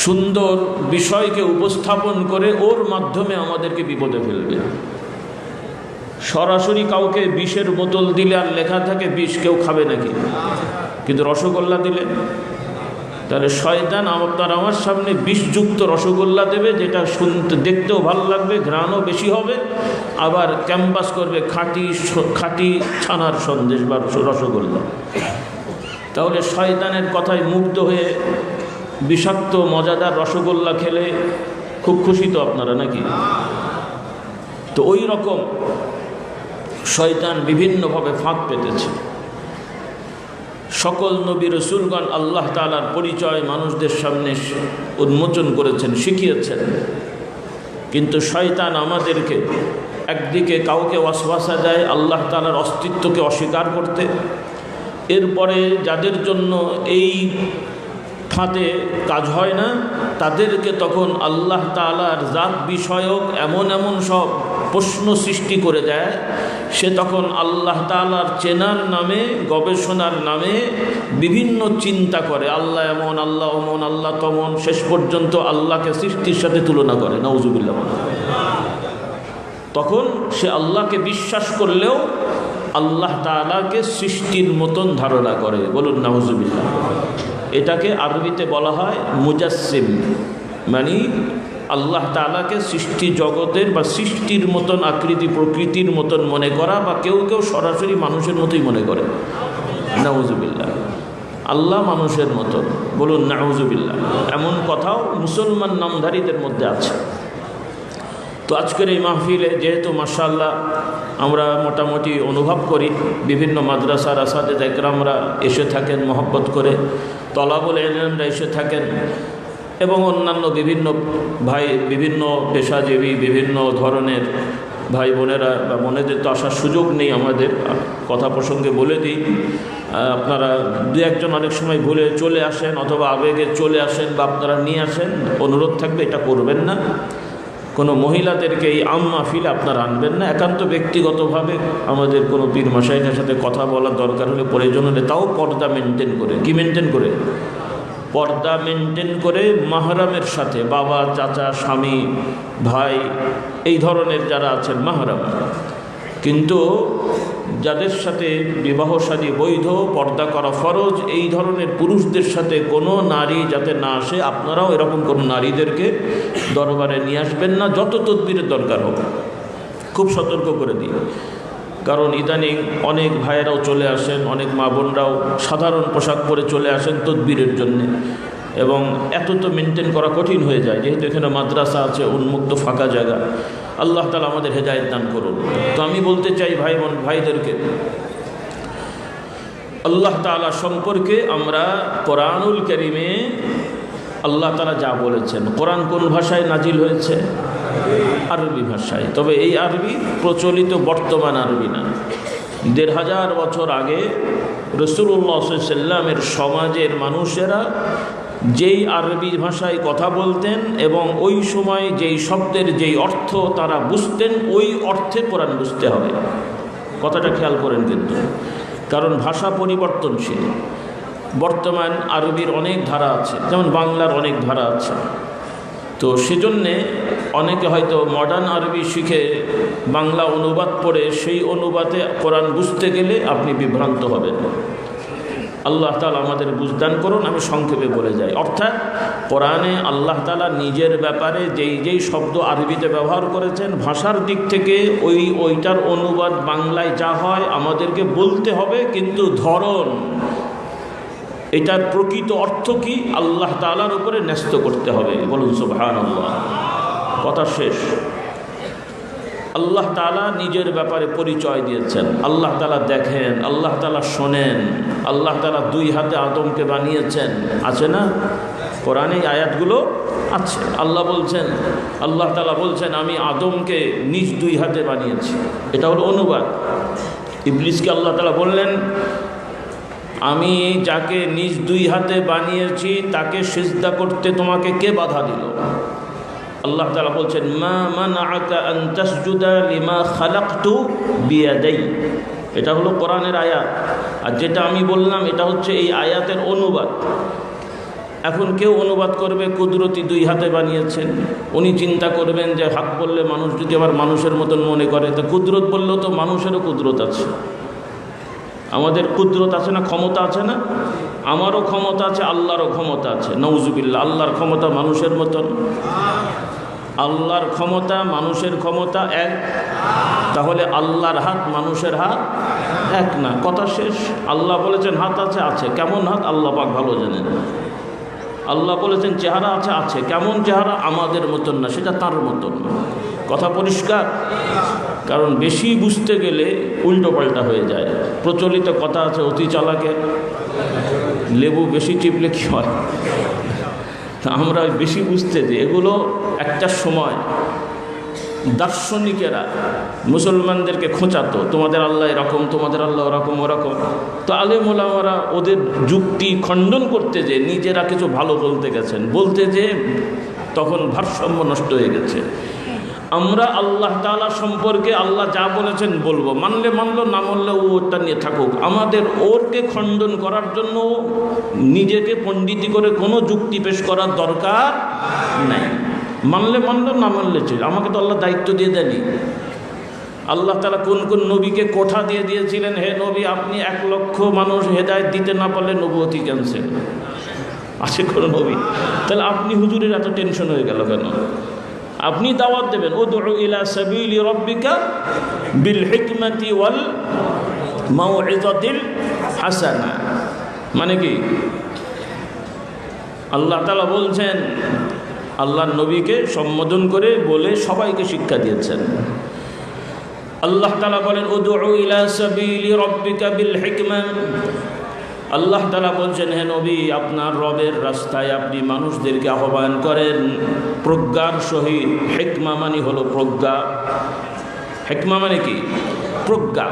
সুন্দর বিষয়কে উপস্থাপন করে ওর মাধ্যমে আমাদেরকে বিপদে ফেলবে। সরাসরি কাউকে বিষের বোতল দিলে আর লেখা থাকে বিষ, কেউ খাবে নাকি? কিন্তু রসগোল্লা দিলে, তাহলে শয়তান আপনার আমার সামনে বিষযুক্ত রসগোল্লা দেবে, যেটা শুনতে দেখতেও ভালো লাগবে, ঘ্রাণও বেশি হবে, আবার ক্যাম্পাস করবে খাঁটি ছানার সন্দেশ বা রসগোল্লা। তাহলে শয়তানের কথায় মুগ্ধ হয়ে বিষাক্ত মজাদার রসগোল্লা খেলে খুব খুশি তো আপনারা নাকি? তো ওই রকম শয়তান বিভিন্নভাবে ফাঁক পেতেছে। সকল নবী রাসূলগণ আল্লাহ তাআলার পরিচয় মানুষদের সামনে উন্মোচন করেছেন, শিখিয়েছেন, কিন্তু শয়তান আমাদেরকে একদিকে কাউকে ওয়াসওয়াসা দেয় আল্লাহ তাআলার অস্তিত্বকে অস্বীকার করতে, এরপরে যাদের জন্য এই ফাঁদে কাজ হয় না তাদেরকে তখন আল্লাহ তাআলার জাত বিষয়ক এমন এমন সব প্রশ্ন সৃষ্টি করে দেয়, সে তখন আল্লাহ তাআলার চেনার নামে, গবেষণার নামে বিভিন্ন চিন্তা করে, আল্লাহ এমন, আল্লাহ অমন, আল্লাহ তমন, শেষ পর্যন্ত আল্লাহকে সৃষ্টির সাথে তুলনা করে। নাউজুবিল্লাহ। তখন সে আল্লাহকে বিশ্বাস করলেও আল্লাহ তাআলাকে সৃষ্টির মতন ধারণা করে। বলুন নাউজুবিল্লাহ। এটাকে আরবিতে বলা হয় মুজাসসিম, মানে আল্লাহ তাআলাকে সৃষ্টি জগতের বা সৃষ্টির মতন আকৃতি প্রকৃতির মতন মনে করা, বা কেউ কেউ সরাসরি মানুষের মতোই মনে করে। নাউজুবিল্লাহ। আল্লাহ মানুষের মতন, বলুন নাউজুবিল্লাহ। এমন কথাও মুসলমান নামধারীদের মধ্যে আছে। তো আজকের এই মাহফিলে যেহেতু মাশাআল্লাহ আমরা মোটামুটি অনুভব করি, বিভিন্ন মাদ্রাসার আসাদেদ একরামরা এসে থাকেন মহব্বত করে, তলাবুল ইলমরা এসে থাকেন, এবং অন্যান্য বিভিন্ন ভাই, বিভিন্ন পেশাজীবী, বিভিন্ন ধরনের ভাই বোনেরা বা বোনেদের তো আসার সুযোগ নেই আমাদের, কথা প্রসঙ্গে বলে দিই আপনারা দু একজন অনেক সময় ভুলে চলে আসেন অথবা আবেগে চলে আসেন বা আপনারা নিয়ে আসেন, অনুরোধ থাকবে এটা করবেন না। কোনো মহিলাদেরকে এই আম মাহফিলে আপনারা আনবেন না। একান্ত ব্যক্তিগতভাবে আমাদের কোনো পীর মশাইদের সাথে কথা বলার দরকার হলে, প্রয়োজন হলে, তাও পর্দা মেনটেন করে। কি মেনটেন করে? পর্দা মেনটেন করে মাহরামের সাথে, বাবা, চাচা, স্বামী, ভাই, এই ধরনের যারা আছেন মাহরাম। কিন্তু যাদের সাথে বিবাহ শাদী বৈধ, পর্দা করা ফরজ, এই ধরনের পুরুষদের সাথে কোনো নারী যাতে না আসে, আপনারাও এরকম কোনো নারীদেরকে দরবারে নিয়ে আসবেন না, যত তদবিরের দরকার হোক। খুব সতর্ক করে দিই, কারণ ইদানিং অনেক ভাইয়েরাও চলে আসেন, অনেক মা বোনরাও সাধারণ পোশাক পরে চলে আসেন তদবিরের জন্যে, এবং এত তো মেনটেন করা কঠিন হয়ে যায়, যেহেতু এখানে মাদ্রাসা আছে, উন্মুক্ত ফাঁকা জায়গা। আল্লাহ তাআলা আমাদের হেদায়েত দান করুন। তো আমি বলতে চাই ভাই বোন ভাইদেরকে, আল্লাহ তাআলা সম্পর্কে আমরা কোরআনুল কারীমে আল্লাহ তাআলা যা বলেছেন, কোরআন কোন ভাষায় নাজিল হয়েছে? আরবি ভাষায়। তবে এই আরবি প্রচলিত বর্তমান আরবি না। ১৫০০ বছর আগে রাসূলুল্লাহ সাল্লাল্লাহু আলাইহি ওয়াসাল্লামের সমাজের মানুষেরা যেই আরবি ভাষায় কথা বলতেন এবং ওই সময় যেই শব্দের যেই অর্থ তারা বুঝতেন, ওই অর্থে কোরআন বুঝতে হবে। কথাটা খেয়াল করেন কিন্তু, কারণ ভাষা পরিবর্তনশীল। বর্তমান আরবির অনেক ধারা আছে, যেমন বাংলার অনেক ধারা আছে। তো সেজন্যে অনেকে হয়তো মডার্ন আরবি শিখে বাংলা অনুবাদ পড়ে সেই অনুবাদে কোরআন বুঝতে গেলে আপনি বিভ্রান্ত হবেন। আল্লাহ তাআলা আমাদের বুঝদান করুন। আমি সংক্ষেপে বলে যাই, অর্থাৎ কোরআনে আল্লাহ তাআলা নিজের ব্যাপারে যেই যেই শব্দ আরবিতে ব্যবহার করেছেন, ভাষার দিক থেকে ওইটার অনুবাদ বাংলায় যা হয় আমাদেরকে বলতে হবে, কিন্তু ধরন, এটার প্রকৃত অর্থ কি, আল্লাহ তাআলার উপরে ন্যস্ত করতে হবে। বলুন সুবহানাল্লাহ। কথা শেষ। আল্লাহ তাআলা নিজের ব্যাপারে পরিচয় দিয়েছেন। আল্লাহ তাআলা দেখেন, আল্লাহ তাআলা শোনেন, আল্লাহ তাআলা 2 হাতে আদমকে বানিয়েছেন, আছে না? কোরআনে আয়াতগুলো আছে। আল্লাহ তাআলা বলছেন আমি আদমকে নিজ 2 হাতে বানিয়েছি। এটা হলো অনুবাদ। ইবলিসকে আল্লাহ তাআলা বললেন আমি যাকে নিজ 2 হাতে বানিয়েছি তাকে সিজদা করতে তোমাকে কে বাধা দিল? আল্লাহ তাআলা বলছেন মা মানআকা আন তাসজুদা লিমা খালাকতু বিয়াদাই। এটা হলো কোরআনের আয়াত, আর যেটা আমি বললাম এটা হচ্ছে এই আয়াতের অনুবাদ। এখন কেউ অনুবাদ করবে কুদরতি 2 হাতে বানিয়েছেন, উনি চিন্তা করবেন যে হাত বললে মানুষ যদি আবার মানুষের মতন মনে করে, তো কুদরত বললেও তো মানুষেরও কুদরত আছে। আমাদের কুদরত আছে না, ক্ষমতা আছে না? আমারও ক্ষমতা আছে, আল্লাহরও ক্ষমতা আছে। নাউজুবিল্লাহ। আল্লাহর ক্ষমতা মানুষের মতন? আল্লাহর ক্ষমতা মানুষের ক্ষমতা এক? তাহলে আল্লাহর হাত মানুষের হাত এক না। কথা শেষ। আল্লাহ বলেছেন হাত আছে, আছে। কেমন হাত আল্লাহ পাক ভালো জানেন। আল্লাহ বলেছেন চেহারা আছে, আছে। কেমন চেহারা? আমাদের মতন না, সেটা তার মতন। কথা পরিষ্কার? কারণ বেশি বুঝতে গেলে উল্টো পাল্টা হয়ে যায়। প্রচলিত কথা আছে অতি চালাকে লেবু বেশি চিপলে কি হয়। তা আমরা বেশি বুঝতে দিই। এগুলো একটা সময় দার্শনিকেরা মুসলমানদেরকে খোঁচাতো, তোমাদের আল্লাহ এরকম, তোমাদের আল্লাহ ওরকম ওরকম। তো আলেম ওলামারা ওদের যুক্তি খণ্ডন করতে যে নিজেরা কিছু ভালো বলতে গেছেন, বলতে যে তখন ভারসাম্য নষ্ট হয়ে গেছে। আমরা আল্লাহ তাআলা সম্পর্কে আল্লাহ যা বলেছেন বলবো, মানলে মানলো, না মানলে ওটা নিয়ে থাকুক। আমাদের ওরকে খণ্ডন করার জন্য নিজেকে পণ্ডিতি করে কোনো যুক্তি পেশ করার দরকার নাই। মানলে মানলো, না মানলে ছিল। আমাকে তো আল্লাহ দায়িত্ব দিয়ে দেয়নি। আল্লাহ তাআলা কোন কোন নবীকে কোঠা দিয়ে দিয়েছিলেন, হে নবী আপনি 1 লক্ষ মানুষ হেদায়েত দিতে না পারলে নবুয়তি ক্যান্সেল। আছে কোন নবী? তাহলে আপনি হুজুরের এত টেনশন হয়ে গেল কেন? আপনি দাওয়াত দেবেন উদউ ইলা সাবিলি রাব্বিকা বিল হিকমাতি ওয়াল মাউইযাতিল হাসানা। মানে কি? আল্লাহ তাআলা বলছেন আল্লাহর নবীকে সম্বোধন করে বলে সবাইকে শিক্ষা দিয়েছেন। আল্লাহ তাআলা বলেন উদউ ইলা সাবিলি রাব্বিকা বিল হিকমা। আল্লাহ তাআলা বলছেন হে নবী আপনার রবের রাস্তায় আপনি মানুষদেরকে আহ্বান করেন প্রজ্ঞার সহিত। হিকমা মানে হলো প্রজ্ঞা। হিকমা মানে কি? প্রজ্ঞা।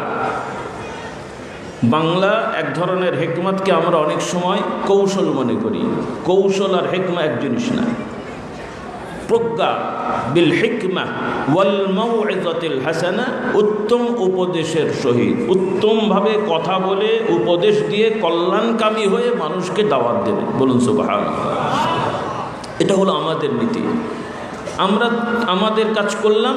বাংলা এক ধরনের হিকমতকে আমরা অনেক সময় কৌশল মনে করি। কৌশল আর হিকমা এক জিনিস না। প্রজ্ঞা বিল হিকমা ওয়াল মাউইযাতিল হাসানা, উত্তম উপদেশের সহিত উত্তমভাবে কথা বলে উপদেশ দিয়ে কল্যাণকামী হয়ে মানুষকে দাওয়াত দেবে। বলুন সুবহানাল্লাহ। এটা হলো আমাদের নীতি। আমরা আমাদের কাজ করলাম,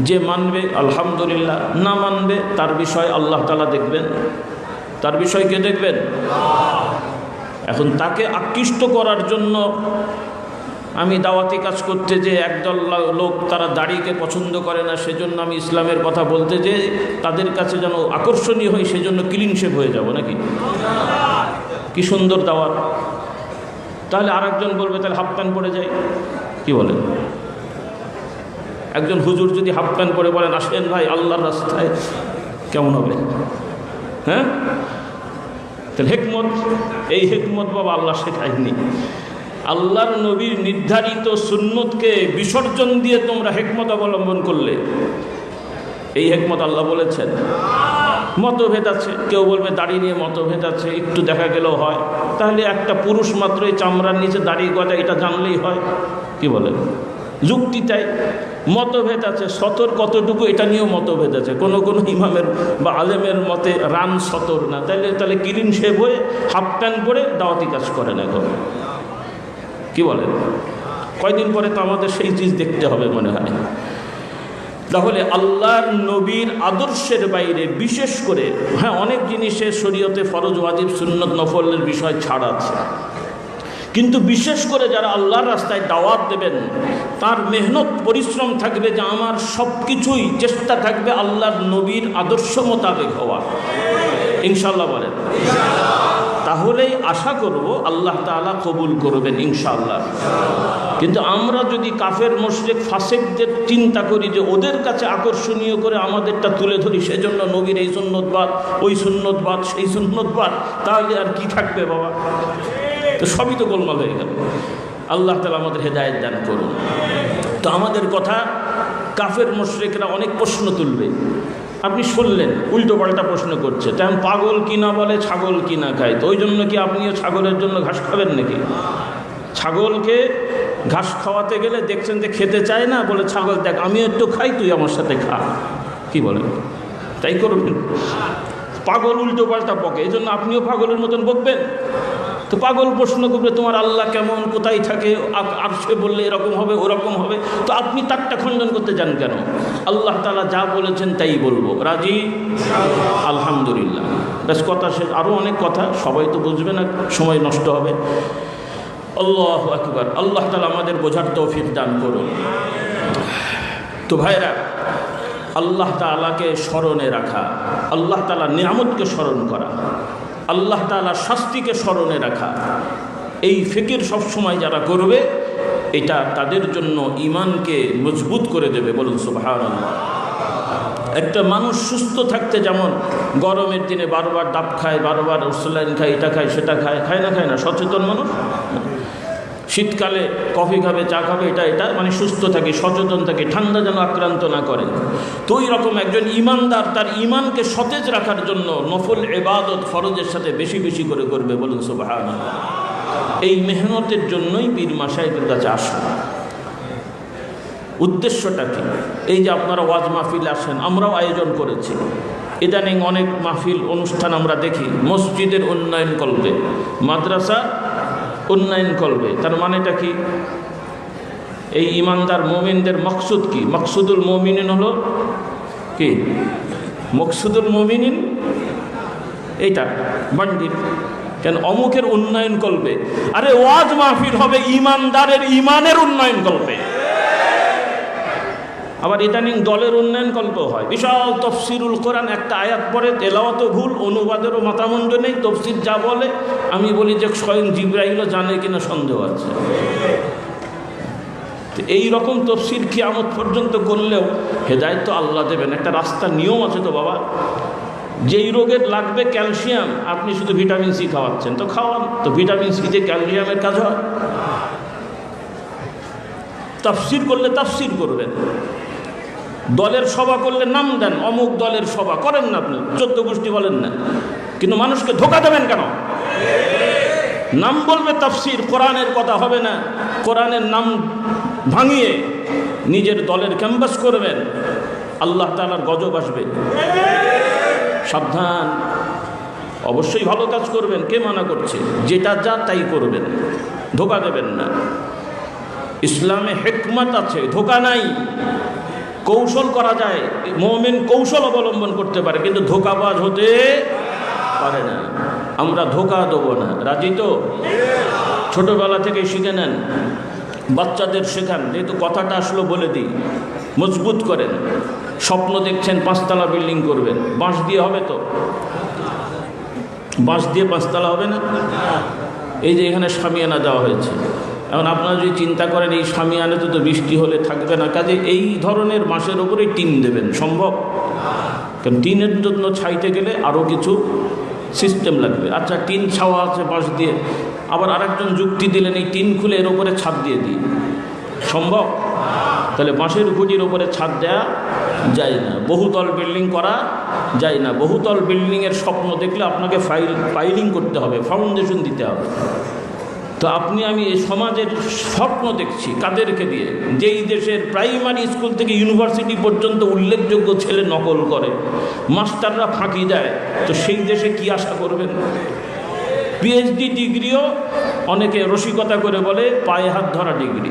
যে মানবে আলহামদুলিল্লাহ, না মানবে তার বিষয় আল্লাহ তাআলা দেখবেন। তার বিষয় কে দেখবেন? এখন তাকে আকৃষ্ট করার জন্য আমি দাওয়াতি কাজ করতে যে একদল লোক তারা দাড়িকে পছন্দ করে না, সেজন্য আমি ইসলামের কথা বলতে যে তাদের কাছে যেন আকর্ষণীয় হই, সেজন্য ক্লিন শেভ হয়ে যাব নাকি? কি সুন্দর দাওয়াত। তাহলে আরেকজন বলবে তাহলে হাফ প্যান্ট পরে যাই, কি বলেন? একজন হুজুর যদি হাফ প্যান্ট পরে বলেন আসেন ভাই আল্লাহর রাস্তায়, কেমন হবে? হ্যাঁ, তাহলে হিকমত, এই হিকমত বাবা আল্লাহ শেখায়নি। আল্লাহর নবীর নির্ধারিত সুন্নতকে বিসর্জন দিয়ে তোমরা হিকমত অবলম্বন করলে, এই হিকমত আল্লাহ বলেছেন। মতভেদ আছে, কেউ বলবে দাড়ি নিয়ে মতভেদ আছে, একটু দেখা গেলেও হয়। তাহলে একটা পুরুষ মাত্রই চামড়ার নিচে দাড়ি গজা, এটা জানলেই হয়, কি বলেন? যুক্তি তাই। মতভেদ আছে, সতর কতটুকু এটা নিয়েও মতভেদ আছে। কোনো কোনো ইমামের বা আলেমের মতে রান সতর না। তাহলে ক্লিন শেভ হয়ে হাফ প্যান্ট পরে দাওয়াতি কাজ করেন এখন, কি বলেন? কয়দিন পরে তো আমাদের সেই চিজ দেখতে হবে মনে হয়। তাহলে আল্লাহর নবীর আদর্শের বাইরে বিশেষ করে, হ্যাঁ অনেক জিনিসে শরীয়তে ফরজ ওয়াজিব সুন্নত নফলের বিষয় ছাড় আছে, কিন্তু বিশেষ করে যারা আল্লাহর রাস্তায় দাওয়াত দেবেন তার মেহনত পরিশ্রম থাকবে যে আমার সব কিছুই চেষ্টা থাকবে আল্লাহর নবীর আদর্শ মোতাবেক হওয়া। ইনশাআল্লাহ বলেন। তাহলেই আশা করব আল্লাহ তাআলা কবুল করবেন ইনশাআল্লাহ। কিন্তু আমরা যদি কাফের মুশরিক ফাসিকদের চিন্তা করি যে ওদের কাছে আকর্ষণীয় করে আমাদেরটা তুলে ধরি, সেজন্য নবীর এই সুন্নতবাদ, ওই সুন্নতবাদ, সেই সুন্নতবাদ, তাহলে আর কি থাকবে বাবা? তো সবই তো গোলমাল হয়ে গেল। আল্লাহ তাআলা আমাদের হেদায়েত দান করুন। তো আমাদের কথা কাফের মুশরিকরা অনেক প্রশ্ন তুলবে, আপনি শুনলেন উল্টো পাল্টা প্রশ্ন করছে, তেমন পাগল কিনা বলে ছাগল কিনা খায়, তো ওই জন্য কি আপনিও ছাগলের জন্য ঘাস খাবেন নাকি? ছাগলকে ঘাস খাওয়াতে গেলে দেখছেন যে খেতে চায় না, বলে ছাগল দেখ আমিও একটু খাই, তুই আমার সাথে খা, কি বলেন? তাই করবেন? পাগল উল্টো পাল্টা বকে, এই জন্য আপনিও পাগলের মতন বকবেন? তো পাগল প্রশ্ন করবে তোমার আল্লাহ কেমন, কোথায় থাকে, আর সে বললে এরকম হবে ওরকম হবে, তো আপনি তারটা খণ্ডন করতে যান কেন? আল্লাহ তাআলা যা বলেছেন তাই বলবো, রাজি? আলহামদুলিল্লাহ, ব্যাস কথা শেষ। আরও অনেক কথা, সবাই তো বুঝবে না, সময় নষ্ট হবে। আল্লাহু আকবার। আল্লাহ তাআলা আমাদের বোঝার তৌফিক দান করুন। তো ভাইরা, আল্লাহ তাআলাকে স্মরণে রাখা, আল্লাহ তাআলার নিয়ামতকে স্মরণ করা, আল্লাহ তাআলার শাস্তিকে স্মরণে রাখা, এই ফিকির সবসময় যারা করবে এটা তাদের জন্য ঈমানকে মজবুত করে দেবে। বলুন সুবহানাল্লাহ। একটা মানুষ সুস্থ থাকতে যেমন গরমের দিনে বারবার ডাব খায়, বারবার স্যালাইন খায়, এটা খায় সেটা খায়, খায় না সচেতন মানুষ। শীতকালে কফি খাবে, চা খাবে, এটা মানে সুস্থ থাকে, সচেতন থাকে, ঠান্ডা যেন আক্রান্ত না করে। তো ওই রকম একজন ঈমানদার তার ঈমানকে সতেজ রাখার জন্য নফল ইবাদত ফরজের সাথে বেশি বেশি করে করবে। বলুন সুবহানাল্লাহ। এই মেহনতের জন্যই পীর মাশায়েখের কাছে আসা। উদ্দেশ্যটা কি? এই যে আপনারা ওয়াজ মাহফিল আসেন, আমরাও আয়োজন করেছি। ইদানিং অনেক মাহফিল অনুষ্ঠান আমরা দেখি মসজিদের উন্নয়ন কল্পে, মাদ্রাসা উন্নয়ন করবে। তার মানেটা কি? এই ইমানদার মুমিনদের মকসুদ কি? মকসুদুল মুমিনিন হলো কি? মকসুদুল মুমিনিন এইটা বান্ডিল। কেন? অমুকের উন্নয়ন করবে। আরে ওয়াজ মাহফিল হবে ইমানদারের ইমানের উন্নয়ন করবে। আবার ইদানিং দলের উন্নয়ন কল্প হয়। বিশাল তফসিরুল কোরআন, একটা আয়াত পরে তেলাওয়াতও ভুল, অনুবাদেরও মাথামুন্ড নেই, তফসির যা বলে আমি বলি যে স্বয়ং জিবরাইলও জানে কিনা সন্দেহ আছে। এই রকম তফসির কিয়ামত পর্যন্ত করলেও হেদায়েত তো আল্লাহ দেবেন। একটা রাস্তার নিয়ম আছে তো বাবা। যেই রোগের লাগবে ক্যালসিয়াম, আপনি শুধু ভিটামিন সি খাওয়াচ্ছেন, তো খাওয়ান, তো ভিটামিন সিতে ক্যালসিয়ামের কাজ হয়। তাফসির করলে তাফসির করবেন। দলের সভা করলে নাম দেন, অমুক দলের সভা করেন না, আপনি 14 গোষ্ঠী বলেন না, কিন্তু মানুষকে ধোঁকা দেবেন কেন? নাম বলবে তাফসীর, কোরআনের কথা হবে না। কোরআনের নাম ভাঙিয়ে নিজের দলের ক্যাম্পাস করবেন, আল্লাহ তাআলার গজব আসবে। সাবধান। অবশ্যই ভালো কাজ করবেন, কে মানা করছে? যেটা যা তাই করবেন, ধোঁকা দেবেন না। ইসলামে হিকমত আছে, ধোঁকা নাই। কৌশল করা যায়, মুমিন কৌশল অবলম্বন করতে পারে, কিন্তু ধোঁকাবাজ হতে পারে না। আমরা ধোঁকা দেবো না, রাজি তো? ছোটবেলা থেকে শিখে নেন, বাচ্চাদের শেখান, যেহেতু কথাটা আসলো বলে দিই, মজবুত করেন। স্বপ্ন দেখছেন 5 তলা বিল্ডিং করবেন, বাঁশ দিয়ে হবে তো? বাঁশ দিয়ে 5 তলা হবে না? এই যে এখানে শামিয়ানা দেওয়া হয়েছে, এখন আপনারা যদি চিন্তা করেন এই শামিয়ানাতে তো বৃষ্টি হলে থাকবে না, কাজে এই ধরনের বাঁশের ওপরে টিন দেবেন, সম্ভব? কারণ টিনের জন্য ছাইতে গেলে আরও কিছু সিস্টেম লাগবে। আচ্ছা, টিন ছাওয়া আছে বাঁশ দিয়ে, আবার আরেকজন যুক্তি দিলেন এই টিন খুলে এর ওপরে ছাদ দিয়ে দিই, সম্ভব? তাহলে বাঁশের খুঁটির ওপরে ছাদ দেওয়া যায় না, বহুতল বিল্ডিং করা যায় না। বহুতল বিল্ডিংয়ের স্বপ্ন দেখলে আপনাকে ফাইলিং করতে হবে, ফাউন্ডেশন দিতে হবে। তো আপনি আমি এই সমাজের স্বপ্ন দেখছি কাদেরকে দিয়ে? যেই দেশের প্রাইমারি স্কুল থেকে ইউনিভার্সিটি পর্যন্ত উল্লেখযোগ্য ছেলে নকল করে, মাস্টাররা ফাঁকি দেয়, তো সেই দেশে কি আশা করবেন? পিএইচডি ডিগ্রিও অনেকে রসিকতা করে বলে পায়ে হাত ধরা ডিগ্রি,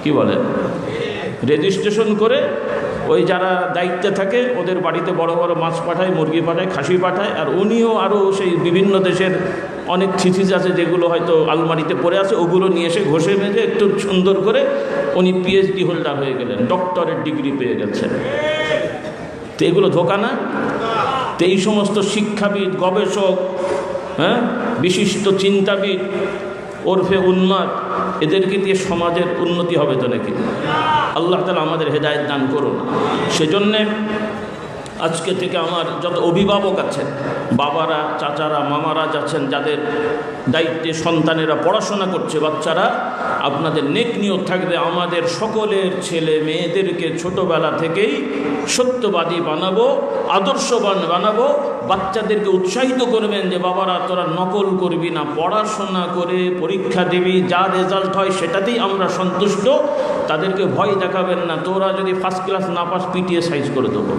কি বলে? রেজিস্ট্রেশন করে ওই যারা দায়িত্বে থাকে ওদের বাড়িতে বড় বড় মাছ পাঠায়, মুরগি পাঠায়, খাসি পাঠায়, আর উনিও আরও সেই বিভিন্ন দেশের অনেক থিসিস আছে যেগুলো হয়তো আলমারিতে পড়ে আছে, ওগুলো নিয়ে এসে ঘষে মেজে একটু সুন্দর করে উনি পিএইচডি হোল্ডার হয়ে গেলেন, ডক্টরের ডিগ্রি পেয়ে গেছেন। তো এগুলো ধোঁকা না? তো এই সমস্ত শিক্ষাবিদ, গবেষক, বিশিষ্ট চিন্তাবিদ ওরফে উন্মাদ, এদেরকে দিয়ে সমাজের উন্নতি হবে তো নাকি? আল্লাহ তাআলা আমাদের হেদায়েত দান করুন। সেজন্যে আজকে থেকে আমার যত অভিভাবক আছেন, বাবারা, চাচারা, মামারা যাচ্ছেন, যাদের দায়িত্বে সন্তানেরা পড়াশোনা করছে, বাচ্চারা, আপনাদের নেক নিয়ত থাকবে আমাদের সকলের ছেলে মেয়েদেরকে ছোটবেলা থেকেই সত্যবাদী বানাবো, আদর্শবান বানাবো। বাচ্চাদেরকে উৎসাহিত করবেন যে বাবারা তোরা নকল করবি না, পড়াশোনা করে পরীক্ষা দিবি, যা রেজাল্ট হয় সেটাতেই আমরা সন্তুষ্ট। তাদেরকে ভয় দেখাবেন না, তোরা যদি ফার্স্ট ক্লাস না পাস পিটিয়ে সাইজ করে দেবো,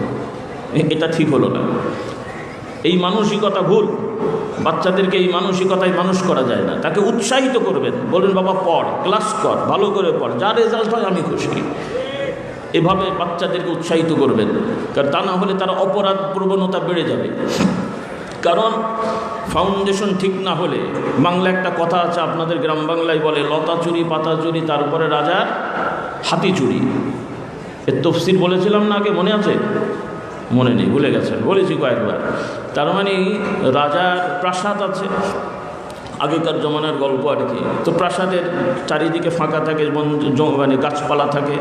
এটা ঠিক হলো না। এই মানসিকতা ভুল। বাচ্চাদেরকে এই মানসিকতায় মানুষ করা যায় না। তাকে উৎসাহিত করবেন, বলবেন বাবা পড়, ক্লাস কর, ভালো করে পড়, যা রেজাল্ট হয় আমি খুশি। এভাবে বাচ্চাদেরকে উৎসাহিত করবেন, কারণ তা না হলে তারা অপরাধ প্রবণতা বেড়ে যাবে। কারণ ফাউন্ডেশন ঠিক না হলে, বাংলা একটা কথা আছে, আপনাদের গ্রাম বাংলায় বলে লতা চুরি, পাতা চুরি, তারপরে রাজার হাতি চুরি। এর তফসির বলেছিলাম না আগে, মনে আছে? মনে নেই, ভুলে গেছেন, বলেছি কয়েকবার। তার মানে রাজার প্রাসাদ আছে, আগেকার জমানার গল্প আর কি। তো প্রাসাদের চারিদিকে ফাঁকা থাকে, মানে গাছপালা থাকে,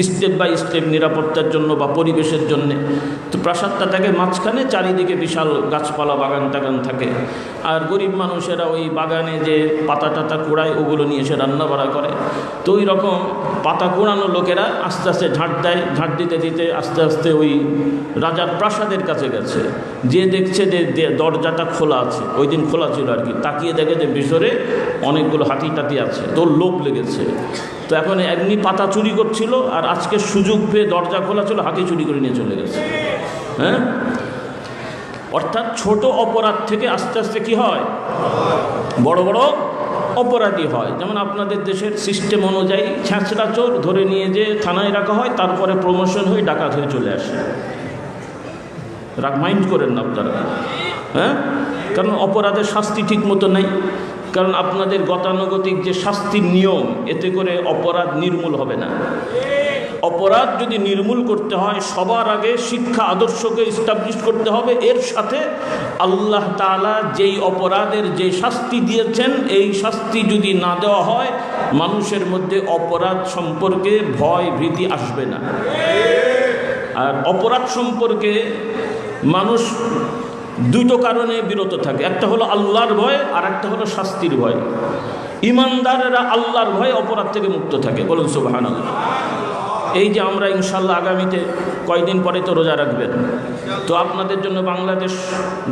স্টেপ বাই স্টেপ নিরাপত্তার জন্য বা পরিবেশের জন্যে। তো প্রাসাদটা থাকে মাঝখানে, চারিদিকে বিশাল গাছপালা, বাগান টাগান থাকে। আর গরিব মানুষেরা ওই বাগানে যে পাতা টাতা কুড়ায়, ওগুলো নিয়ে এসে রান্না বাড়া করে। তো ওই রকম পাতা কুড়ানো লোকেরা আস্তে আস্তে ঝাঁট দেয়, ঝাঁট দিতে দিতে আস্তে আস্তে ওই রাজার প্রাসাদের কাছে গেছে, যে দেখছে যে দরজাটা খোলা আছে, ওই দিন খোলা ছিল আর কি, তাকিয়ে দেখে যে ভিতরে অনেকগুলো হাতি টাতি আছে। তো লোভ লেগেছে, তো এখন এমনি পাতা চুরি করছিল, আর আজকে সুযোগ পেয়ে দরজা খোলা ছিল, হাতি চুরি করে নিয়ে চলে গেছে। অর্থাৎ ছোট অপরাধ থেকে আস্তে আস্তে কি হয়, বড় বড় অপরাধী হয়। যেমন আপনাদের দেশের সিস্টেম অনুযায়ী ছ্যাঁচড়া চোর ধরে নিয়ে যে থানায় রাখা হয়, তারপরে প্রমোশন হয়ে ডাকাত হয়ে চলে আসে। মাইন্ড করেন না আপনারা, কারণ অপরাধের শাস্তি ঠিক মতো নেই। কারণ আপনাদের গতানুগতিক যে শাস্তির নিয়ম, এতে করে অপরাধ নির্মূল হবে না। অপরাধ যদি নির্মূল করতে হয়, সবার আগে শিক্ষা আদর্শকে এস্টাবলিশ করতে হবে। এর সাথে আল্লাহ তাআলা যেই অপরাধের যে শাস্তি দিয়েছেন, এই শাস্তি যদি না দেওয়া হয়, মানুষের মধ্যে অপরাধ সম্পর্কে ভয় ভীতি আসবে না। আর অপরাধ সম্পর্কে মানুষ দুটো কারণে বিরত থাকে, একটা হলো আল্লাহর ভয়, আর একটা হলো শাস্তির ভয়। ইমানদারেরা আল্লাহর ভয়ে অপরাধ থেকে মুক্ত থাকে, বলুন সুবহানাল্লাহ। এই যে আমরা ইনশাল্লাহ আগামীতে কয়দিন পরে তো রোজা রাখবেন, তো আপনাদের জন্য বাংলাদেশ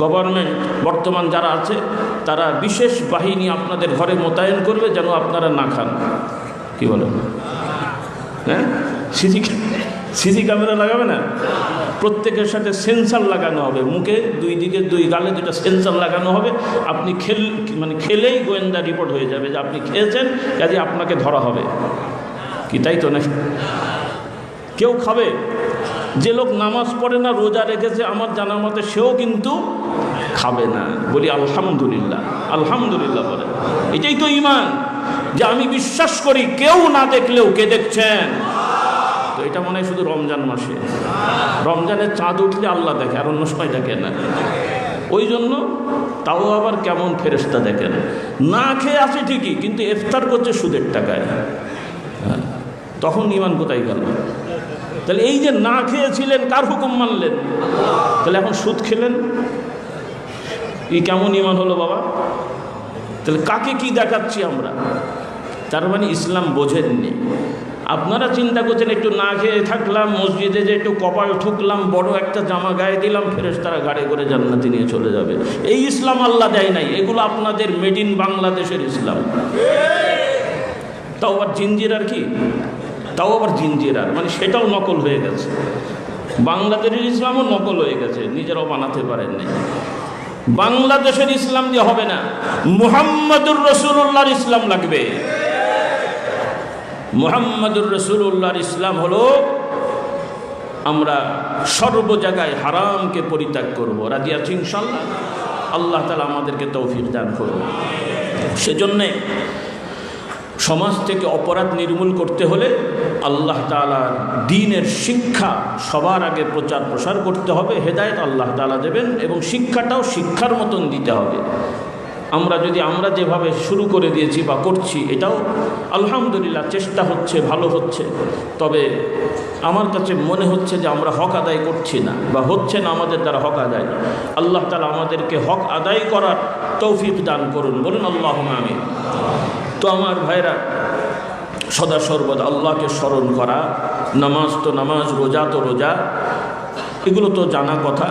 গভর্নমেন্ট বর্তমান যারা আছে তারা বিশেষ বাহিনী আপনাদের ঘরে মোতায়েন করবে যেন আপনারা না খান। কি বলেন? হ্যাঁ, সিসি ক্যামেরা লাগাবে না, প্রত্যেকের সাথে সেন্সার লাগানো হবে, মুখে দুই দিকে দুই গালে দুটা সেন্সার লাগানো হবে। আপনি খেলেই গোয়েন্দা রিপোর্ট হয়ে যাবে যে আপনি খেয়েছেন, কাজে আপনাকে ধরা হবে। কি তাই তো না? কেউ খাবে, যে লোক নামাজ পড়ে না রোজা রেখেছে আমার জানার মতে সেও কিন্তু খাবে না। বলি আলহামদুলিল্লাহ, আলহামদুলিল্লাহ বলে। এটাই তো ঈমান, যে আমি বিশ্বাস করি কেউ না দেখলেও কে দেখছেন। তো এটা মনে হয় শুধু রমজান মাসে, রমজানের চাঁদ উঠলে আল্লাহ দেখে, আর অন্য সময় দেখে না। ওই জন্য তাও আবার কেমন ফেরেশতা দেখেন, না খেয়ে আছে ঠিকই কিন্তু ইফতার করছে সুদের টাকায়। তখন ঈমান কোথায় গেল? তাহলে এই যে না খেয়েছিলেন কার হুকুম মানলেন, তাহলে এখন সুদ খেলেন, এই কেমন ঈমান হলো বাবা? তাহলে কাকে কি দেখাচ্ছি আমরা? তার মানে ইসলাম বোঝেননি। আপনারা চিন্তা করছেন একটু না খেয়ে থাকলাম, মসজিদে যে একটু কপাল ঠুকলাম, বড় একটা জামা গায়ে দিলাম, ফেরেশতারা গাড়ি করে জান্নাতে নিয়ে চলে যাবে। এই ইসলাম আল্লাহ দেয় নাই, এগুলো আপনাদের মেড ইন বাংলাদেশের ইসলাম। তাও আবার জিঞ্জিরার, কি তাও আবার জিঞ্জিরার, মানে সেটাও নকল হয়ে গেছে। বাংলাদেশের ইসলামও নকল হয়ে গেছে, নিজেরাও বানাতে পারেন নাই। বাংলাদেশের ইসলাম দিয়ে হবে না, মুহাম্মদুর রাসূলুল্লাহর ইসলাম লাগবে। মুহাম্মদুর রাসূলুল্লাহর ইসলাম হলো আমরা সর্ব জায়গায় হারামকে পরিত্যাগ করব। রাজি আছি ইনশাআল্লাহ? আল্লাহ তাআলা আমাদেরকে তৌফিক দান করুন। সেজন্যে সমাজ থেকে অপরাধ নির্মূল করতে হলে আল্লাহ তাআলার দ্বীনের শিক্ষা সবার আগে প্রচার প্রসার করতে হবে। হেদায়েত আল্লাহ তাআলা দেবেন এবং শিক্ষাটাও শিক্ষার মতন দিতে হবে। আমরা যেভাবে শুরু করে দিয়েছি বা করছি, এটাও আলহামদুলিল্লাহ চেষ্টা হচ্ছে, ভালো হচ্ছে। তবে আমার কাছে মনে হচ্ছে যে আমরা হক আদায় করছি না, বা হচ্ছে না আমাদের দ্বারা হক আদায়। আল্লাহ তাআলা আমাদেরকে হক আদায় করার তৌফিক দান করুন, বলুন আল্লাহুম্মা আমিন। তো আমার ভাইরা, সদা সর্বদা আল্লাহকে স্মরণ করা, নামাজ তো নামাজ, রোজা তো রোজা, এগুলো তো জানা কথা।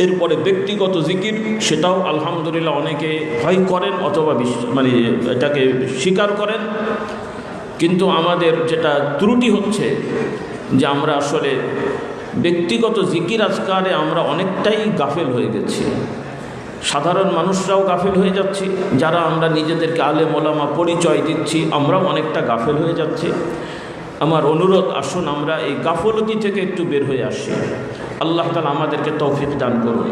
এরপরে ব্যক্তিগত জিকির, সেটাও আলহামদুলিল্লাহ অনেকে হয় করেন অথবা এটাকে স্বীকার করেন। কিন্তু আমাদের যেটা ত্রুটি হচ্ছে যে আমরা আসলে ব্যক্তিগত জিকির আজকারে আমরা অনেকটাই গাফেল হয়ে গেছি। সাধারণ মানুষরাও গাফেল হয়ে যাচ্ছি, যারা আমরা নিজেদেরকে আলেম ওলামা পরিচয় দিচ্ছি আমরাও অনেকটা গাফেল হয়ে যাচ্ছি। আমার অনুরোধ, আসুন আমরা এই গাফলতি থেকে একটু বের হয়ে আসি। আল্লাহ তাআলা আমাদেরকে তৌফিক দান করুন।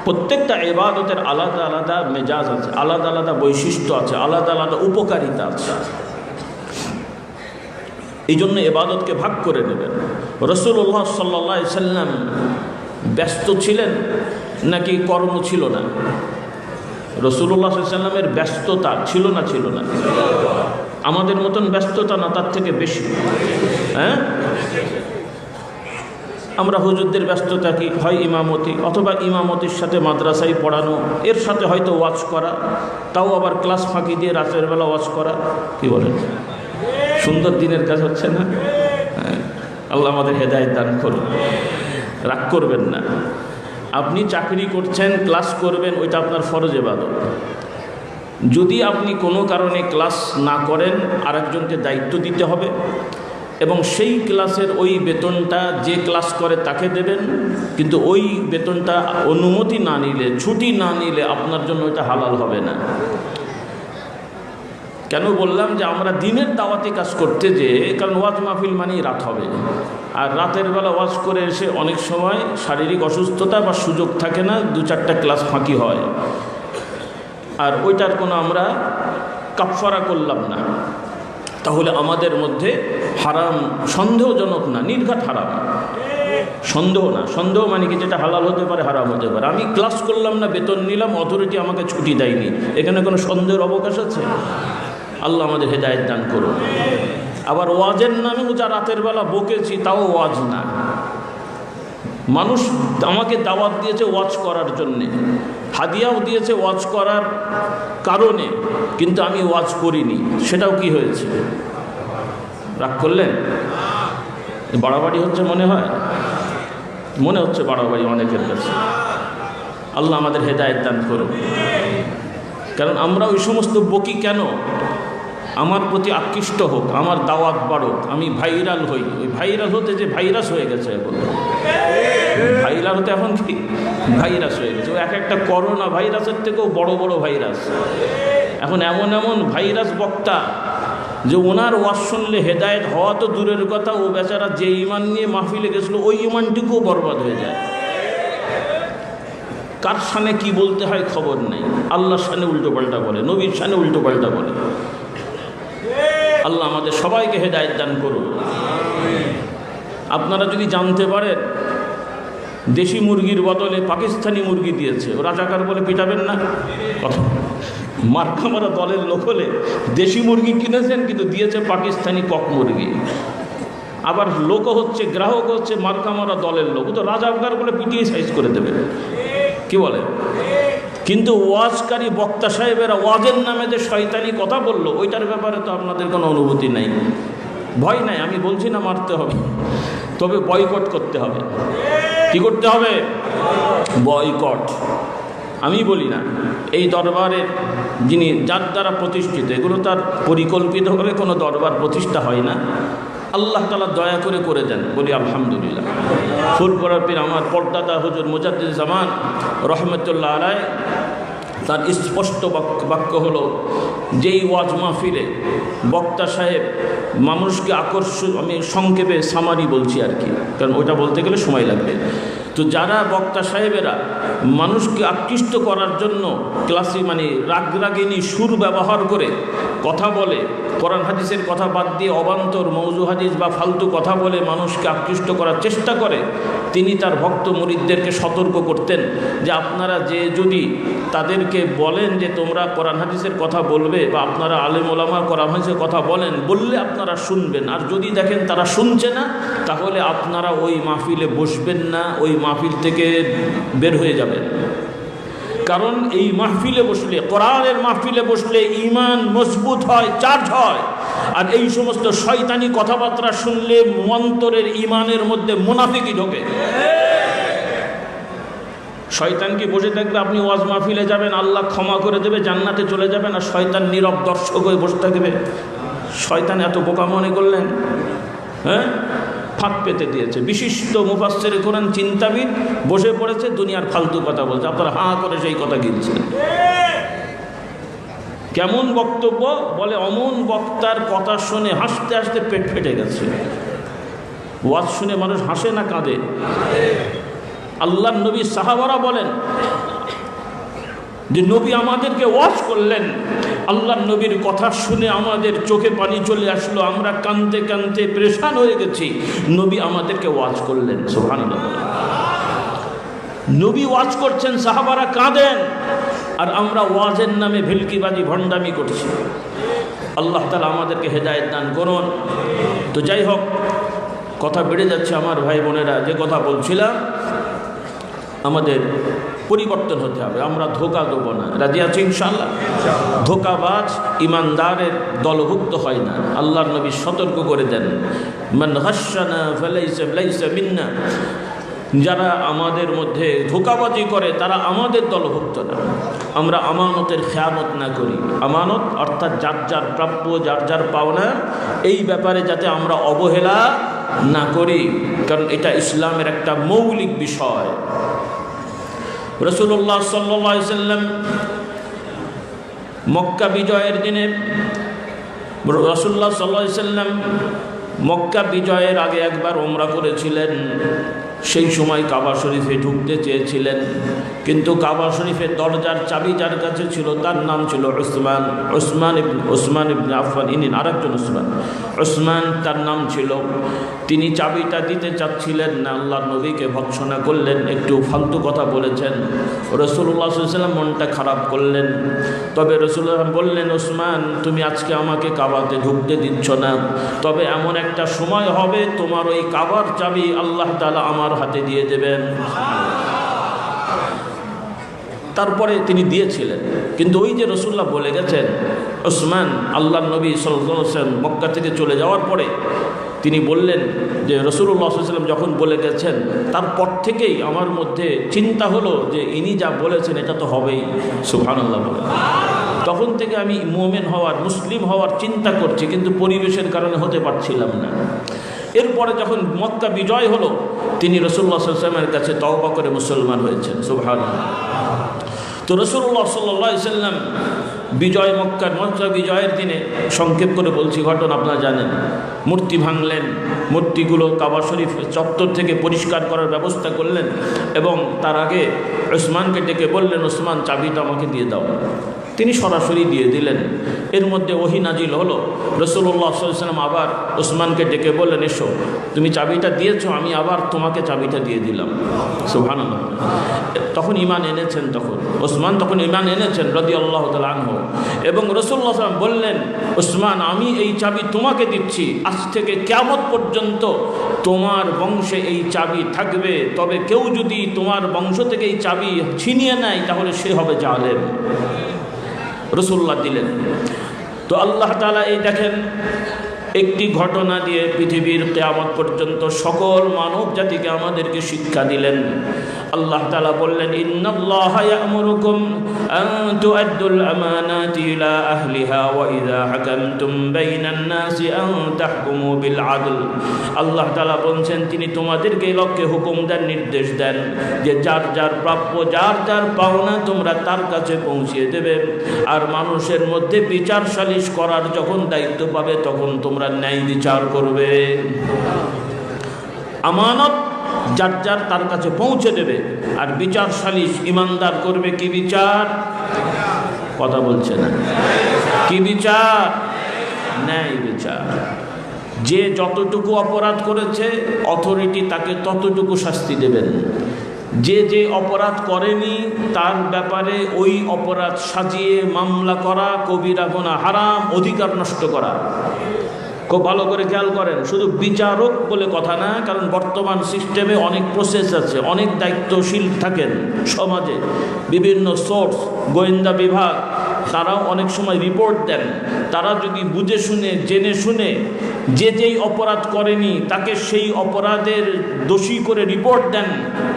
প্রত্যেকটা ইবাদতের আলাদা আলাদা মেজাজ আছে, আলাদা আলাদা বৈশিষ্ট্য আছে, আলাদা আলাদা উপকারিতা আছে। এই জন্য ইবাদতকে ভাগ করে নেবেন। রাসূলুল্লাহ সাল্লাল্লাহু আলাইহি সাল্লাম ব্যস্ত ছিলেন নাকি কর্ম ছিল না? রাসূলুল্লাহ সাল্লাল্লাহু আলাইহি সাল্লামের ব্যস্ততা ছিল না? ছিল না। আমাদের মতন ব্যস্ততা না, তার থেকে বেশি। হ্যাঁ, আমরা হুজুরদের ব্যস্ততা কি হয় ইমামতি, অথবা ইমামতির সাথে মাদ্রাসায় পড়ানো, এর সাথে হয়তো ওয়াজ করা, তাও আবার ক্লাস ফাঁকি দিয়ে রাতের বেলা ওয়াজ করা। কি বলেন? সুন্দর দিনের কাজ হচ্ছে না? আল্লাহ আমাদের হেদায়েত দান করুন। রাগ করবেন না। আপনি চাকরি করছেন, ক্লাস করবেন, ওইটা আপনার ফরজ ইবাদত। যদি আপনি কোনো কারণে ক্লাস না করেন, আরেকজনকে দায়িত্ব দিতে হবে এবং সেই ক্লাসের ওই বেতনটা যে ক্লাস করে তাকে দেবেন। কিন্তু ওই বেতনটা অনুমতি না নিলে, ছুটি না নিলে আপনার জন্য ওইটা হালাল হবে না। কেন বললাম যে আমরা দিনের দাওয়াতি কাজ করতে যেয়ে, কারণ ওয়াজ মাহফিল মানেই রাত হবে, আর রাতের বেলা ওয়াজ করে এসে অনেক সময় শারীরিক অসুস্থতা বা সুযোগ থাকে না, 2-4টা ক্লাস ফাঁকি হয়, আর ওইটার কোনো আমরা কাফারা করলাম না, তাহলে আমাদের মধ্যে হারাম সন্দেহজনক না, নির্ঘাত হারাম। সন্দেহ না, সন্দেহ মানে কি যেটা হালাল হতে পারে হারাম হতে পারে। আমি ক্লাস করলাম না, বেতন নিলাম, অথরিটি আমাকে ছুটি দেয়নি, এখানে কোনো সন্দেহের অবকাশ আছে? আল্লাহ আমাদের হেদায়েত দান করুন। আবার ওয়াজের নামে যা রাতের বেলা বকেছি, তাও ওয়াজ না। মানুষ আমাকে দাওয়াত দিয়েছে ওয়াজ করার জন্যে, হাদিয়াও দিয়েছে ওয়াজ করার কারণে, কিন্তু আমি ওয়াজ করিনি, সেটাও কি হয়েছে? রাগ করলেন? বাড়াবাড়ি হচ্ছে মনে হয়, মনে হচ্ছে বাড়াবাড়ি অনেকের কাছে। আল্লাহ আমাদের হেদায়েত দান করুন। কারণ আমরা ওই সমস্ত বকি কেন? আমার প্রতি আকৃষ্ট হোক, আমার দাওয়াত বাড়ুক, আমি ভাইরাল হই। ওই ভাইরাল হতে যে ভাইরাস হয়ে গেছে এখন, ভাইরাল হতে এখন কি ভাইরাস হয়ে গেছে। এক একটা করোনা ভাইরাসের থেকেও বড় বড় ভাইরাস এখন। এমন এমন ভাইরাস বক্তা যে ওনার ওয়াজ শুনলে হেদায়েত হওয়া তো দূরের কথা, ও বেচারা যে ইমান নিয়ে মাহফিলে গেছিলো ওই ইমানটুকুও বরবাদ হয়ে যায়। কার সানে কি বলতে হয় খবর নেই, আল্লাহর সানে উল্টো পাল্টা বলে, নবীর সানে উল্টো পাল্টা বলে। আল্লাহ আমাদের সবাইকে হেদায়েত দান করুন। আপনারা যদি জানতে পারেন দেশি মুরগির বদলে পাকিস্তানি মুরগি দিয়েছে, ও রাজাকার বলে পিটাবেন না? কথা মার্কা মারা দলের লোক হলে দেশি মুরগি কিনেছেন কিন্তু দিয়েছে পাকিস্তানি কক মুরগি। আবার লোকও হচ্ছে, গ্রাহক হচ্ছে মার্কা মারা দলের লোক, তো রাজাকার বলে পিটিয়ে সাইজ করে দেবে। কি বলে? কিন্তু ওয়াজকারী বক্তা সাহেবেরা ওয়াজের নামে যে শয়তানি কথা বললো, ওইটার ব্যাপারে তো আপনাদের কোনো অনুভূতি নাই, ভয় নাই। আমি বলছি না মারতে হবে, তবে বয়কট করতে হবে। কি করতে হবে? বয়কট। আমি বলি না, এই দরবারের যিনি যার দ্বারা প্রতিষ্ঠিত, এগুলো তার পরিকল্পিতভাবে কোনো দরবার প্রতিষ্ঠা হয় না, আল্লাহ তাআলা দয়া করে করে দেন, বলি আলহামদুলিল্লাহ। ফুলপুরার পীর আমার পর্দাদা হুজুর মুজাদ্দিদ জামান রহমতুল্লাহ আলাইহি, তার স্পষ্ট বাক্য হলো, যেই ওয়াজ মাহফিলে বক্তা সাহেব মানুষকে আকর্ষণ, আমি সংক্ষেপে সামারি বলছি আর কি, কারণ ওইটা বলতে গেলে সময় লাগবে। তো যারা বক্তা সাহেবেরা মানুষকে আকৃষ্ট করার জন্য ক্লাসে মানে রাগরাগিনী সুর ব্যবহার করে কথা বলে, কোরআন হাদিসের কথা বাদ দিয়ে অবান্তর মৌজু হাদিস বা ফালতু কথা বলে মানুষকে আকৃষ্ট করার চেষ্টা করে, তিনি তার ভক্ত মুরিদদেরকে সতর্ক করতেন যে আপনারা যে যদি তাদেরকে বলেন যে তোমরা কোরআন হাদিসের কথা বলবে, বা আপনারা আলেম ওলামা কোরআন হাদিসের কথা বললে আপনারা শুনবেন, আর যদি দেখেন তারা শুনছে না, তাহলে আপনারা ওই মাহফিলে বসবেন না, ওই মাহফিল থেকে বের হয়ে যাবেন। কারণ এই মাহফিলে বসলে, কোরআনের মাহফিলে বসলে ঈমান মজবুত হয়, চার্জ হয়। আর এই সমস্ত শয়তানি কথাবার্তা শুনলে অন্তরের ঈমানের মধ্যে মুনাফিকি ঢোকে। শয়তান কি বসে থাকবে? আপনি ওয়াজ মাহফিলে যাবেন, আল্লাহ ক্ষমা করে দেবে, জান্নাতে চলে যাবেন, আর শয়তান নীরব দর্শক হয়ে বসে থাকবে। শয়তান এত বোকা মনে করলেন? হ্যাঁ, ফাঁদ পেতে দিয়েছে। বিশিষ্ট মুফাসসির কোরআন চিন্তাবিদ বসে পড়েছে, দুনিয়ার ফালতু কথা বলছে, আপনারা হাঁ করে সেই কথা গিলছেন। কেমন বক্তব্য বলে, অমন বক্তার কথা শুনে হাসতে হাসতে পেট ফেটে গেছে। ওয়াজ শুনে মানুষ হাসে না কাঁদে? আল্লাহর নবী সাহাবারা বলেন যে নবী আমাদেরকে ওয়াজ করলেন, আল্লাহর নবীর কথা শুনে আমাদের চোখে পানি চলে আসলো, আমরা কাঁদতে কাঁদতে পেরেশান হয়ে গেছি, নবী আমাদেরকে ওয়াজ করলেন। সুবহানাল্লাহ। নবী ওয়াজ করছেন, সাহাবারা কাঁদেন, আর আমরা ওয়াজের নামে ভেলকিবাজি ভণ্ডামি করছি। আল্লাহ তাআলা আমাদেরকে হেদায়েত দান করুন। তো যাই হোক, কথা বেড়ে যাচ্ছে আমার ভাই বোনেরা। যে কথা বলছিলাম, আমাদের পরিবর্তন হতে হবে, আমরা ধোঁকা দেবো না। রাজি আছি ইনশাআল্লাহ? ধোঁকাবাজ ইমানদারের দলভুক্ত হয় না। আল্লাহর নবী সতর্ক করে দেন, মান গাশশানা ফালাইসা মিন্না, যারা আমাদের মধ্যে ধোঁকাবাজি করে তারা আমাদের দলভুক্ত না। আমরা আমানতের খেয়ানত না করি। আমানত অর্থাৎ যার যার প্রাপ্য, যার যার পাওনা, এই ব্যাপারে যাতে আমরা অবহেলা না করি, কারণ এটা ইসলামের একটা মৌলিক বিষয়। রাসূলুল্লাহ সাল্লাল্লাহু আলাইহি সাল্লাম মক্কা বিজয়ের দিনে, রাসূলুল্লাহ সাল্লাল্লাহু আলাইহি সাল্লাম মক্কা বিজয়ের আগে একবার উমরা করেছিলেন। সেই সময় কাবা শরীফে ঢুকতে চেয়েছিলেন, কিন্তু কাবা শরীফের দরজার চাবি যার কাছে ছিল তার নাম ছিল উসমান ইবনে আফফান। ইনি আরেকজন উসমান তার নাম ছিল। তিনি চাবিটা দিতে চাচ্ছিলেন না, আল্লাহর নবীকে ভৎসনা করলেন, একটু ফালতু কথা বলেছেন। রাসূলুল্লাহ সাল্লাল্লাহু আলাইহি ওয়াসাল্লাম মনটা খারাপ করলেন। তবে রাসূলুল্লাহ বললেন, উসমান তুমি আজকে আমাকে কাবাতে ঢুকতে দিচ্ছ না, তবে এমন একটা সময় হবে তোমার ওই কাবার চাবি আল্লাহ তাআলা আমার হাতে দিয়ে দেবেন। তারপরে তিনি দিয়েছিলেন, কিন্তু ওই যে রাসূলুল্লাহ বলে গেছেন ওসমান আল্লাহর নবী সাল্লাল্লাহু আলাইহি ওয়াসাল্লাম মক্কা থেকে চলে যাওয়ার পরে তিনি বললেন যে রাসূলুল্লাহ সাল্লাল্লাহু আলাইহি ওয়াসাল্লাম যখন বলে গেছেন তারপর থেকেই আমার মধ্যে চিন্তা হলো যে ইনি যা বলেছেন এটা তো হবেই। সুবহানাল্লাহ বলে তখন থেকে আমি মুমিন হওয়ার, মুসলিম হওয়ার চিন্তা করছি, কিন্তু পরিবেশের কারণে হতে পারছিলাম না। এরপরে যখন মক্কা বিজয় হলো তিনি রাসূলুল্লাহ সাল্লাল্লাহু আলাইহি ওয়াসাল্লামের কাছে তওবা করে মুসলমান হয়েছেন। সুবহানাল্লাহ। তো রাসূলুল্লাহ সাল্লাল্লাহু আলাইহি ওয়াসাল্লাম মক্কা বিজয়ের দিনে, সংক্ষেপ করে বলছি ঘটনা আপনারা জানেন, মূর্তি ভাঙলেন, মূর্তিগুলো কাবা শরীফ চত্বর থেকে পরিষ্কার করার ব্যবস্থা করলেন এবং তার আগে ওসমানকে ডেকে বললেন, ওসমান চাবিটা আমাকে দিয়ে দাও। তিনি সরাসরি দিয়ে দিলেন। এর মধ্যে ওহী নাজিল হলো। রাসূলুল্লাহ সাল্লাল্লাহু আলাইহি ওয়াসাল্লাম আবার ওসমানকে ডেকে বললেন, এসো, তুমি চাবিটা দিয়েছো, আমি আবার তোমাকে চাবিটা দিয়ে দিলাম। সুবহানাল্লাহ। তখন ঈমান এনেছেন, ওসমান তখন ঈমান এনেছেন রাদিয়াল্লাহু তাআলা আনহু। এবং রাসূলুল্লাহ সাল্লাল্লাহু আলাইহি ওয়াসাল্লাম বললেন, ওসমান আমি এই চাবি তোমাকে দিচ্ছি, আজ থেকে কিয়ামত পর্যন্ত তোমার বংশে এই চাবি থাকবে, তবে কেউ যদি তোমার বংশ থেকে এই চাবি ছিনিয়ে নেয় তাহলে সে হবে জালেম। রাসূলুল্লাহ দিলেন। তো আল্লাহ তাআলা এই দেখেন একটি ঘটনা দিয়ে পৃথিবীর কিয়ামত পর্যন্ত সকল মানব জাতিকে আমাদেরকে শিক্ষা দিলেন। আল্লাহ তাআলা বললেন, ইন্নাল্লাহা ইয়া'মুরুকুম আন তু'আদ্দুল আমানাতি ইলা আহলিহা ওয়া ইযা হাকামতুম বাইনান নাসি আন তাহকুমু বিল আদল। আল্লাহ তাআলা বলেন তিনি তোমাদেরকে এই লক্ষ্যে হুকুম দেন, নির্দেশ দেন যে যার যার প্রাপ্য, যার যার পাওনা তোমরা তার কাছে পৌঁছিয়ে দেবে। আর মানুষের মধ্যে বিচার সালিশ করার যখন দায়িত্ব পাবে তখন তোমরা ন্যায় বিচার করবে। আমানত যার যার তার কাছে পৌঁছে দেবে, আর বিচার সালিশ ইমানদার করবে। কি বিচার? কথা বলছে না। কি বিচার? ন্যায় বিচার। যে যতটুকু অপরাধ করেছে অথরিটি তাকে ততটুকু শাস্তি দেবেন। যে যে অপরাধ করেনি তার ব্যাপারে ওই অপরাধ সাজিয়ে মামলা করা কবিরা গুনাহ, হারাম, অধিকার নষ্ট করা। খুব ভালো করে খেয়াল করেন, শুধু বিচারক বলে কথা না, কারণ বর্তমান সিস্টেমে অনেক প্রসেস আছে, অনেক দায়িত্বশীল থাকেন সমাজে, বিভিন্ন সোর্স, গোয়েন্দা বিভাগ, তারাও অনেক সময় রিপোর্ট দেন। তারা যদি বুঝে শুনে জেনে শুনে যে যেই অপরাধ করেনি তাকে সেই অপরাধের দোষী করে রিপোর্ট দেন,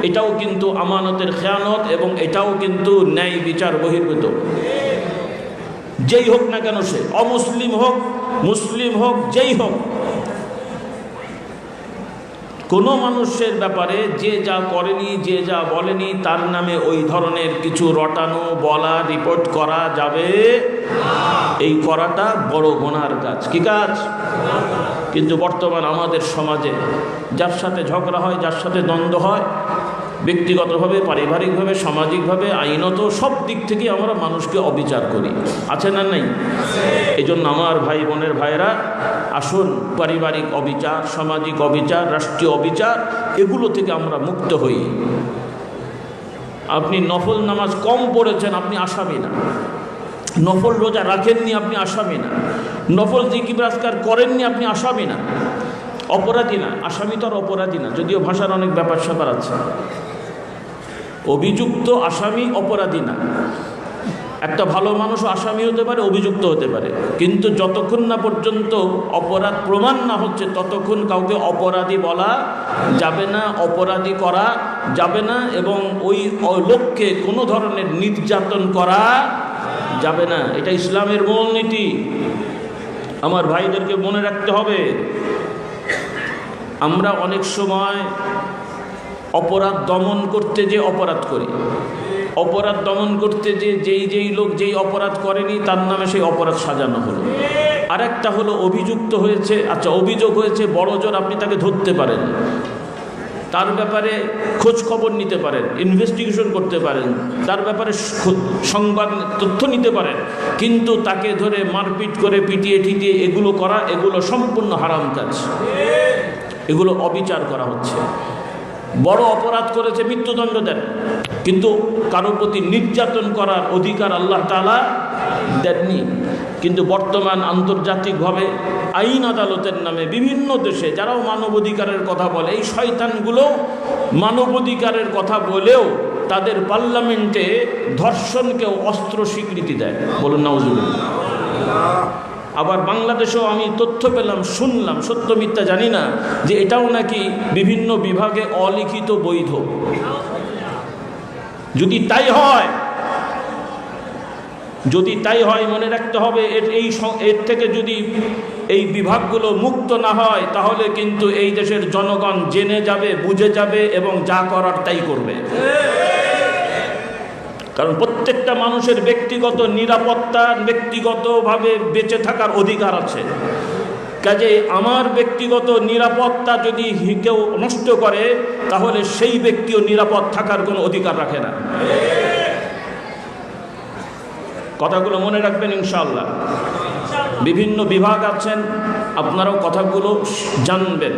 এটাও কিন্তু আমানতের খেয়ানত এবং এটাও কিন্তু ন্যায় বিচার বহির্ভূত। যেই হোক না কেন, সে অমুসলিম হোক, মুসলিম হোক, যেই হোক, কোনো মানুষের ব্যাপারে যে যা করেনি, যে যা বলেনি, তার নামে ওই ধরনের কিছু রটানো, বলা, রিপোর্ট করা যাবে। এই করাটা বড় গুনার কাজ। কি কাজ? কিন্তু বর্তমান আমাদের সমাজে যার সাথে ঝগড়া হয়, যার সাথে দ্বন্দ্ব হয়, ব্যক্তিগতভাবে, পারিবারিকভাবে, সামাজিকভাবে, আইনত, সব দিক থেকে আমরা মানুষকে অবিচার করি। আছে না নাই? এই জন্য আমার ভাই বোনের ভাইরা, আসুন পারিবারিক অবিচার, সামাজিক অবিচার, রাষ্ট্রীয় অবিচার, এগুলো থেকে আমরা মুক্ত হই। আপনি নফল নামাজ কম পড়েছেন, আপনি আসামি না। নফল রোজা রাখেননি, আপনি আসামি না। নফল জিকির আজকার করেননি, আপনি আসামি না। অপরাধী না। আসামি তো আর অপরাধী না, যদিও ভাষার অনেক ব্যাপার স্যাপার আছে। অভিযুক্ত, আসামি, অপরাধী না। একটা ভালো মানুষও আসামি হতে পারে, অভিযুক্ত হতে পারে, কিন্তু যতক্ষণ না পর্যন্ত অপরাধ প্রমাণ না হচ্ছে ততক্ষণ কাউকে অপরাধী বলা যাবে না, অপরাধী করা যাবে না, এবং ওই লোককে কোনো ধরনের নির্যাতন করা যাবে না। এটা ইসলামের মূলনীতি। আমার ভাইদেরকে মনে রাখতে হবে। আমরা অনেক সময় অপরাধ দমন করতে যে অপরাধ করি, অপরাধ দমন করতে যে যেই লোক যেই অপরাধ করেনি তার নামে সেই অপরাধ সাজানো হলো। আরেকটা হলো অভিযুক্ত হয়েছে, আচ্ছা অভিযোগ হয়েছে, বড় জোর আপনি তাকে ধরতে পারেন, তার ব্যাপারে খোঁজ খবর নিতে পারেন, ইনভেস্টিগেশন করতে পারেন, তার ব্যাপারে সংবাদ তথ্য নিতে পারেন, কিন্তু তাকে ধরে মারপিট করে পিটিয়ে টিটিয়ে এগুলো করা, এগুলো সম্পূর্ণ হারাম কাজ। এগুলো অবিচার করা হচ্ছে। বড় অপরাধ করেছে, মৃত্যুদণ্ড দেন, কিন্তু কারোর প্রতি নির্যাতন করার অধিকার আল্লাহ তাআলা দেননি। কিন্তু বর্তমান আন্তর্জাতিকভাবে আইন আদালতের নামে বিভিন্ন দেশে যারাও মানবাধিকারের কথা বলে, এই শয়তানগুলো মানবাধিকারের কথা বলেও তাদের পার্লামেন্টে ধর্ষণকেও অস্ত্র স্বীকৃতি দেয়। বলুন নাউজুবিল্লাহ। আবার বাংলাদেশেও আমি তথ্য পেলাম, শুনলাম, সত্য মিথ্যা জানি না, যে এটাও নাকি বিভিন্ন বিভাগে অলিখিত বৈধ। যদি তাই হয় মনে রাখতে হবে এর থেকে যদি এই বিভাগগুলো মুক্ত না হয় তাহলে কিন্তু এই দেশের জনগণ জেনে যাবে, বুঝে যাবে এবং যা করার তাই করবে। কারণ প্রত্যেকটা মানুষের ব্যক্তিগত নিরাপত্তা, ব্যক্তিগতভাবে বেঁচে থাকার অধিকার আছে। কাজে আমার ব্যক্তিগত নিরাপত্তা যদি কেউ নষ্ট করে তাহলে সেই ব্যক্তিও নিরাপদ থাকার কোনো অধিকার রাখে না। কথাগুলো মনে রাখবেন ইনশাআল্লাহ। বিভিন্ন বিভাগ আছেন, আপনারাও কথাগুলো জানবেন।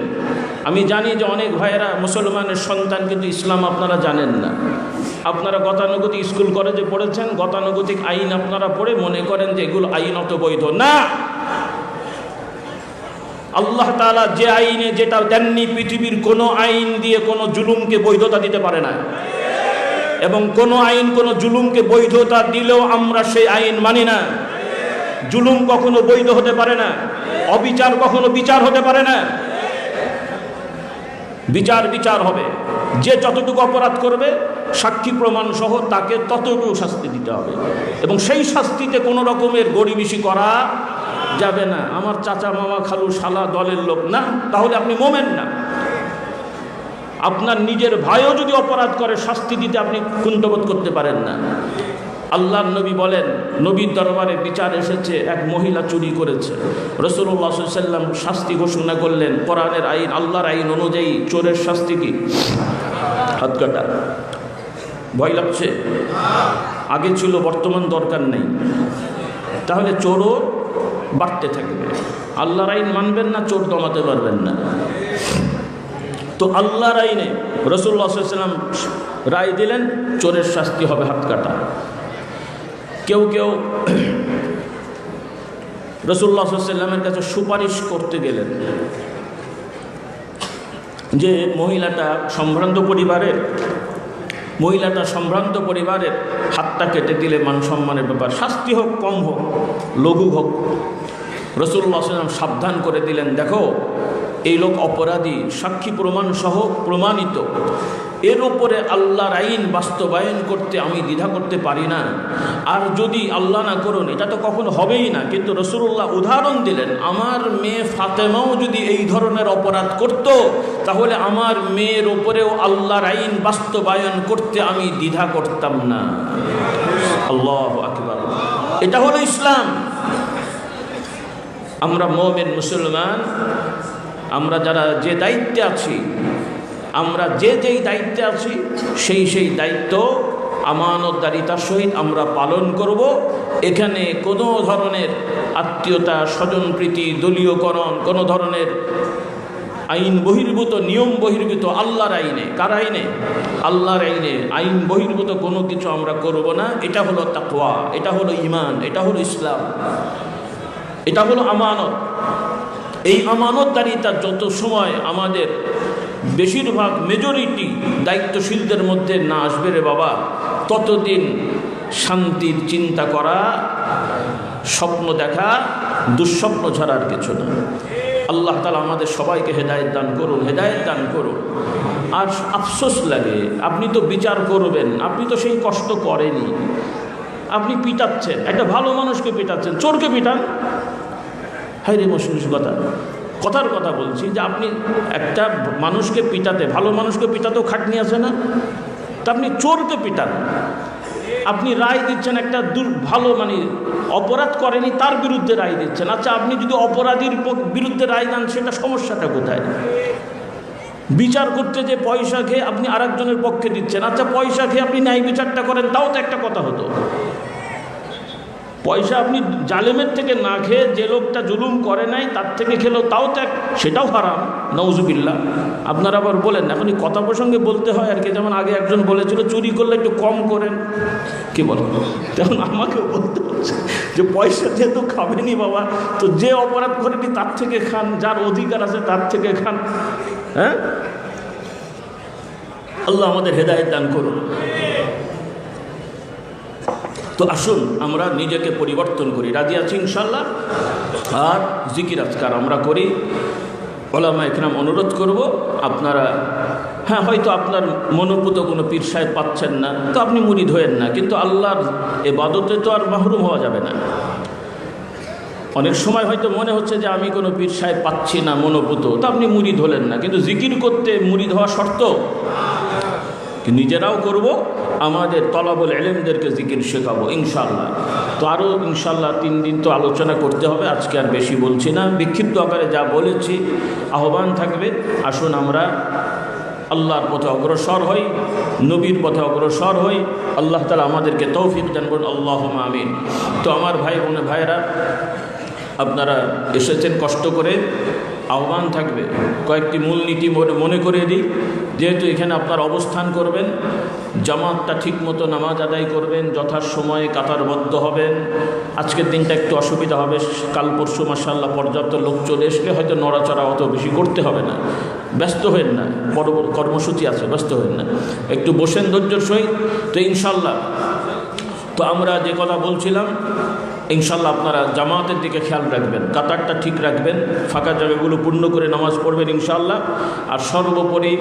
আমি জানি যে অনেক ভাইয়েরা মুসলমানের সন্তান, কিন্তু ইসলাম আপনারা জানেন না। আপনারা গতানুগতিক স্কুল কলেজে পড়েছেন, গতানুগতিক আইন আপনারা পড়ে মনে করেন যে এগুলো আইনত বৈধ না। আল্লাহ তাআলা যে আইনে যেটা দেননি, পৃথিবীর কোনো আইন দিয়ে কোনো জুলুমকে বৈধতা দিতে পারে না। এবং কোনো আইন কোনো জুলুমকে বৈধতা দিলেও আমরা সেই আইন মানি না। জুলুম কখনো বৈধ হতে পারে না, অবিচার কখনো বিচার হতে পারে না। বিচার হবে। যে যতটুকু অপরাধ করবে সাক্ষী প্রমাণ সহ তাকে ততটুকু শাস্তি দিতে হবে, এবং সেই শাস্তিতে কোনো রকমের গড়িবিসি করা যাবে না। আমার চাচা, মামা, খালু, শালা দলের লোক না, তাহলে আপনি মোমেন না। আপনার নিজের ভাইও যদি অপরাধ করে শাস্তি দিতে আপনি কুণ্ঠবোধ করতে পারেন না। আল্লাহর নবী বলেন, নবীর দরবারে বিচার এসেছে, এক মহিলা চুরি করেছে। রাসূলুল্লাহ সাল্লাল্লাহু আলাইহি ওয়াসাল্লাম শাস্তি ঘোষণা করলেন কোরআনের আইন, আল্লাহর আইন অনুযায়ী। চোরের শাস্তি কি? হাত কাটা। ভয় লাগছে? আগে ছিল, বর্তমান দরকার নেই। তাহলে চোরও বাড়তে থাকবে। আল্লাহর আইন মানবেন না, চোর দমাতে পারবেন না। তো আল্লাহর আইনে রাসূলুল্লাহ সাল্লাল্লাহু আলাইহি ওয়াসাল্লাম রায় দিলেন, চোরের শাস্তি হবে হাত কাটা। কেউ রাসূলুল্লাহ সাল্লাল্লাহু আলাইহি ওয়াসাল্লামের কাছে সুপারিশ করতে গেলেন যে মহিলাটা সম্ভ্রান্ত পরিবারের হাতটা কেটে দিলে মান সম্মানের ব্যাপার, শাস্তি হোক কম হোক লঘু হোক। রাসূলুল্লাহ সাল্লাল্লাহু আলাইহি ওয়াসাল্লাম সাবধান করে দিলেন, দেখো এই লোক অপরাধী, সাক্ষী প্রমাণ সহ প্রমাণিত, এর উপরে আল্লাহর আইন বাস্তবায়ন করতে আমি দ্বিধা করতে পারি না। আর যদি আল্লাহ না করুন, এটা তো কখনো হবেই না, কিন্তু রাসূলুল্লাহ উদাহরণ দিলেন, আমার মেয়ে ফাতেমাও যদি এই ধরনের অপরাধ করত তাহলে আমার মেয়ের উপরেও আল্লাহর আইন বাস্তবায়ন করতে আমি দ্বিধা করতাম না। আল্লাহু আকবার। এটা হলো ইসলাম। আমরা মুমিন মুসলমান, আমরা যারা যে দায়িত্বে আছি, আমরা যেই দায়িত্বে আছি সেই দায়িত্ব আমানতদারিতার সহিত আমরা পালন করব। এখানে কোনো ধরনের আত্মীয়তা, স্বজনপ্রীতি, দলীয়করণ, কোনো ধরনের আইন বহির্ভূত, নিয়ম বহির্ভূত, আল্লাহর আইনে, কার আইনে? আল্লাহর আইনে আইন বহির্ভূত কোনো কিছু আমরা করব না। এটা হলো তাকওয়া, এটা হলো ঈমান, এটা হলো ইসলাম, এটা হলো আমানত। এই আমানতদারিতা যত সময় আমাদের বেশিরভাগ মেজরিটি দায়িত্বশীলদের মধ্যে না আসবে রে বাবা, ততদিন শান্তির চিন্তা করা, স্বপ্ন দেখা দুঃস্বপ্ন ছাড়ার কিছু না। আল্লাহ তাআলা আমাদের সবাইকে হেদায়েত দান করুন। আর আফসোস লাগে, আপনি তো বিচার করবেন, আপনি তো সেই কষ্ট করেনি, আপনি পিটাচ্ছেন, একটা ভালো মানুষকে পিটাচ্ছেন, চোরকে পিটান। হায় রে কথার কথা বলছি যে আপনি একটা মানুষকে পিটাতে, ভালো মানুষকে পিটাতেও খাটনি আছে না? তা আপনি চোরকে পিটান, আপনি রায় দিচ্ছেন একটা ভালো, মানে অপরাধ করেনি তার বিরুদ্ধে রায় দিচ্ছেন। আচ্ছা, আপনি যদি অপরাধীর বিরুদ্ধে রায় দেন, সেটা সমস্যাটা কোথায়? বিচার করতে যে পয়সা খেয়ে আপনি আরেকজনের পক্ষে দিচ্ছেন। আচ্ছা, পয়সা খেয়ে আপনি ন্যায় বিচারটা করেন, তাও তো একটা কথা হতো। পয়সা আপনি জালেমের থেকে না খেয়ে যে লোকটা জুলুম করে নাই তার থেকে খেলেও তাও তো সেটাও হারাম, নাউজুবিল্লাহ। আপনারা আবার বলেন, এখনই কথা প্রসঙ্গে বলতে হয় আর কি। যেমন আগে একজন বলেছিল চুরি করলে একটু কম করেন, কি বলেন? তখন আমাকেও বলতে হচ্ছে যে পয়সা যেহেতু খাবেনি বাবা, তো যে অপরাধ করেনি তার থেকে খান, যার অধিকার আছে তার থেকে খান। হ্যাঁ, আল্লাহ আমাদের হেদায়েত দান করুন। তো আসুন আমরা নিজেকে পরিবর্তন করি। রাজি আছি ইনশাল্লাহ? আর জিকির আজকার আমরা করি। ওলামা ইকরাম অনুরোধ করব, আপনারা হ্যাঁ হয়তো আপনার মনোপুত কোনো পীর সাহেব পাচ্ছেন না, তো আপনি মুরিদ হয়েন না, কিন্তু আল্লাহর ইবাদতে তো আর মাহরুম হওয়া যাবে না। অনেক সময় হয়তো মনে হচ্ছে যে আমি কোনো পীর সাহেব পাচ্ছি না মনোপুত, তো আপনি মুরিদ হলেন না, কিন্তু জিকির করতে মুরিদ হওয়া শর্ত। নিজেরাও করব, আমাদের তলাবুল ইলমদেরকে জিকির শেখাবো ইনশাআল্লাহ। তো আরও ইনশাআল্লাহ 3 দিন তো আলোচনা করতে হবে, আজকে আর বেশি বলছি না, বিক্ষিপ্ত আকারে যা বলেছি আহ্বান থাকবে। আসুন আমরা আল্লাহর পথে অগ্রসর হই, নবীর পথে অগ্রসর হই। আল্লাহ তাআলা আমাদেরকে তৌফিক দান করুন, আল্লাহুম্মা আমিন। তো আমার ভাই বোনে ভাইরা, আপনারা এসেছেন কষ্ট করে, আহ্বান থাকবে কয়েকটি মূলনীতি মনে করে দিই। যেহেতু এখানে আপনার অবস্থান করবেন, জামাতটা ঠিকমতো নামাজ আদায় করবেন, যথাসময়ে কাতারবদ্ধ হবেন। আজকের দিনটা একটু অসুবিধা হবে, কাল পরশু মাশাআল্লাহ পর্যাপ্ত লোক চলে আসলে হয়তো নড়াচড়া অত বেশি করতে হবে না। ব্যস্ত হবেন না, কর্মসূচি আছে, ব্যস্ত হবেন না, একটু বসেন ধৈর্যের সহিত। তো ইনশাআল্লাহ, তো আমরা যে কথা বলছিলাম, ইনশাআল্লাহ আপনারা জামাতের দিকে খেয়াল রাখবেন, কাতারটা ঠিক রাখবেন, ফাঁকা জায়গাগুলো পূর্ণ করে নামাজ পড়বেন ইনশাআল্লাহ। আর সর্বোপরি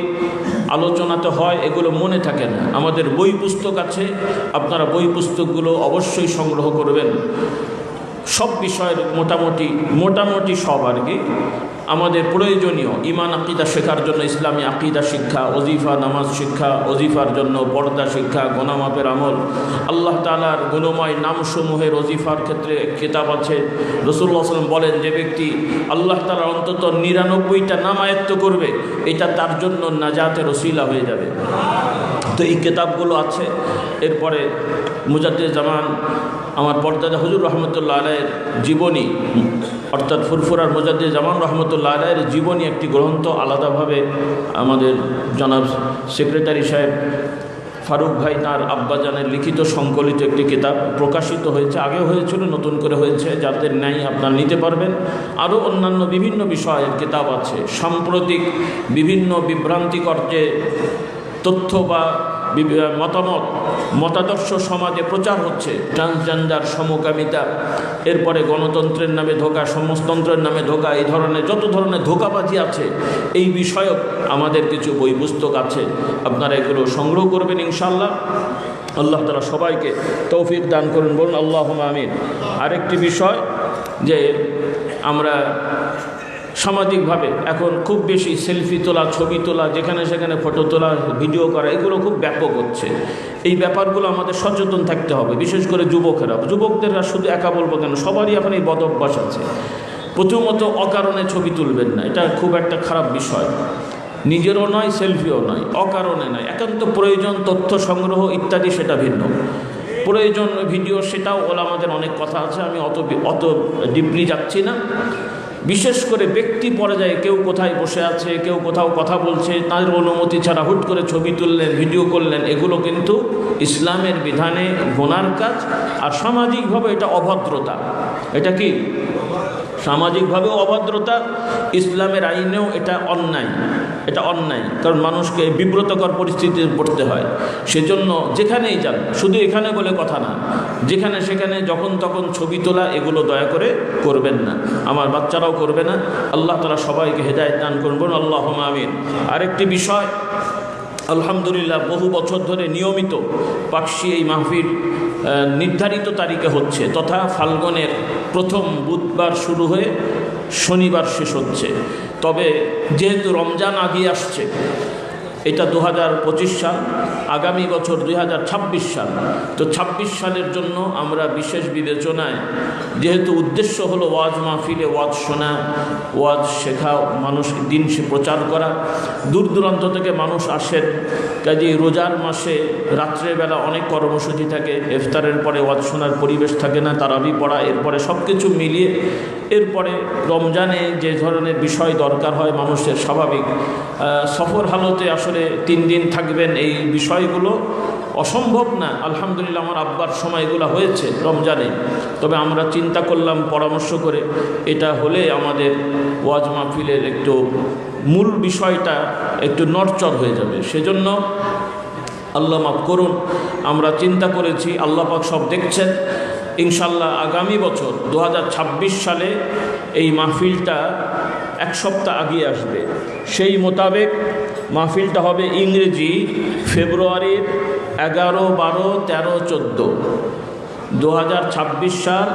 আলোচনাতে হয় এগুলো মনে থাকে না, আমাদের বই পুস্তক আছে, আপনারা বই পুস্তকগুলো অবশ্যই সংগ্রহ করবেন। সব বিষয়ের মোটামুটি সব আর কি আমাদের প্রয়োজনীয় ঈমান আকিদা শেখার জন্য ইসলামী আকিদা শিক্ষা, ওজিফা নামাজ শিক্ষা, ওজিফার জন্য পর্দা শিক্ষা, গোনামাপের আমল, আল্লাহ তাআলার গুণময় নামসমূহের ওজিফার ক্ষেত্রে কিতাব আছে। রাসূলুল্লাহ সাল্লাল্লাহু আলাইহি ওয়াসাল্লাম বলেন, যে ব্যক্তি আল্লাহ তাআলার অন্তত 99টা নাম আয়ত্ত করবে, এটা তার জন্য নাজাতের ওসিলা হয়ে যাবে। তো এই কিতাবগুলো আছে। এরপরে মুজাদ্দিদ জামান আমার পর্দাদা হুজুর রহমতুল্লাহ আলাইয়ের জীবনী, অর্থাৎ ফুরফুরার মুজাদ্দিদ জামান রহমতুল্লাহ আলাইয়ের জীবনী একটি গ্রন্থ আলাদাভাবে আমাদের জনাব সেক্রেটারি সাহেব ফারুক ভাই তার আব্বাজানের লিখিত সংকলিত একটি কিতাব প্রকাশিত হয়েছে, আগেও হয়েছিল, নতুন করে হয়েছে, যাদের ন্যায় আপনারা নিতে পারবেন। আরও অন্যান্য বিভিন্ন বিষয়ের কিতাব আছে। সাম্প্রতিক বিভিন্ন বিভ্রান্তিকর যে তথ্য বা মতাদর্শ সমাজে প্রচার হচ্ছে, ট্রান্সজেন্ডার, সমকামিতা, এরপরে গণতন্ত্রের নামে ধোঁকা, সমাজতন্ত্রের নামে ধোঁকা, এই ধরনের যত ধরনের ধোঁকাবাজি আছে, এই বিষয়ক আমাদের কিছু বই পুস্তক আছে, আপনারা এগুলো সংগ্রহ করবেন ইনশাআল্লাহ। আল্লাহ তাআলা সবাইকে তৌফিক দান করুন, বলুন আল্লাহুম্মা আমিন। আরেকটি বিষয়, যে আমরা সামাজিকভাবে এখন খুব বেশি সেলফি তোলা, ছবি তোলা, যেখানে সেখানে ফটো তোলা, ভিডিও করা, এগুলো খুব ব্যাপক হচ্ছে। এই ব্যাপারগুলো আমাদের সচেতন থাকতে হবে, বিশেষ করে যুবকদেররা শুধু একা বলবো কেন, সবারই এখন এই বদ অভ্যাস আছে। প্রথমত অকারণে ছবি তুলবেন না, এটা খুব একটা খারাপ বিষয়। নিজেরও নয়, সেলফিও নয়, অকারণে নয়। একান্ত প্রয়োজন, তথ্য সংগ্রহ ইত্যাদি, সেটা ভিন্ন। প্রয়োজন ভিডিও, সেটাও আমাদের অনেক কথা আছে, আমি অত ডিপলি যাচ্ছি না। বিশেষ করে ব্যক্তি পর্যায়ে কেউ কোথায় বসে আছে, কেউ কোথাও কথা বলছে, তাদের অনুমতি ছাড়া হুট করে ছবি তুললেন, ভিডিও করলেন, এগুলো কিন্তু ইসলামের বিধানে গুনার কাজ। আর সামাজিকভাবে এটা অভদ্রতা। এটা কি সামাজিকভাবেও অভদ্রতা, ইসলামের আইনেও এটা অন্যায়। কারণ মানুষকে বিব্রতকর পরিস্থিতিতে পড়তে হয়। সেজন্য যেখানেই যান, শুধু এখানে বলে কথা না, যেখানে সেখানে যখন তখন ছবি তোলা, এগুলো দয়া করে করবেন না, আমার বাচ্চারাও করবে না। আল্লাহ তাআলা সবাইকে হেদায়েত দান করুন, আল্লাহুম্মা আমিন। আরেকটি বিষয়, আলহামদুলিল্লাহ বহু বছর ধরে নিয়মিত পাকশি এই মাহফিল নির্ধারিত তারিখে হচ্ছে, তথা ফাল্গুনের প্রথম বুধবার শুরু হয়ে শনিবার শেষ হচ্ছে। তবে যেহেতু রমজান আগিয়ে আসছে, এটা 2025 সাল, আগামী বছর 2026 সাল। তো 26 সালের জন্য আমরা বিশেষ বিবেচনায়, যেহেতু উদ্দেশ্য হলো ওয়াজ মাহফিলে ওয়াজ শোনা, ওয়াজ শেখা, মানুষ দিন প্রচার করা, দূর দূরান্ত থেকে মানুষ আসেন। কাজেই রোজার মাসে রাত্রেবেলা অনেক কর্মসূচি থাকে, ইফতারের পরে ওয়াজ শোনার পরিবেশ থাকে না, তারাবি পড়া, এরপরে সব কিছু মিলিয়ে এরপরে রমজানে যে ধরনের বিষয় দরকার হয় মানুষের স্বাভাবিক, সফর হালতে আসলে 3 দিন থাকবেন, এই বিষয়গুলো অসম্ভব না। আলহামদুলিল্লাহ আমার আব্বার সময়গুলো হয়েছে রমজানে, তবে আমরা চিন্তা করলাম পরামর্শ করে, এটা হলে আমাদের ওয়াজ মাহফিলের একটু মূল বিষয়টা একটু নড়চড় হয়ে যাবে। সেজন্য আল্লাহ মাফ করুন। আমরা চিন্তা করেছি, আল্লাহ পাক সব দেখছেন, ইনশাল্লাহ আগামী বছর 2026 সালে এই মাহফিলটা এক সপ্তাহ আগে আসবে। সেই মোতাবেক মাহফিলটা হবে ইংরেজি ফেব্রুয়ারির 11, 12, 13, 14, 2026 সাল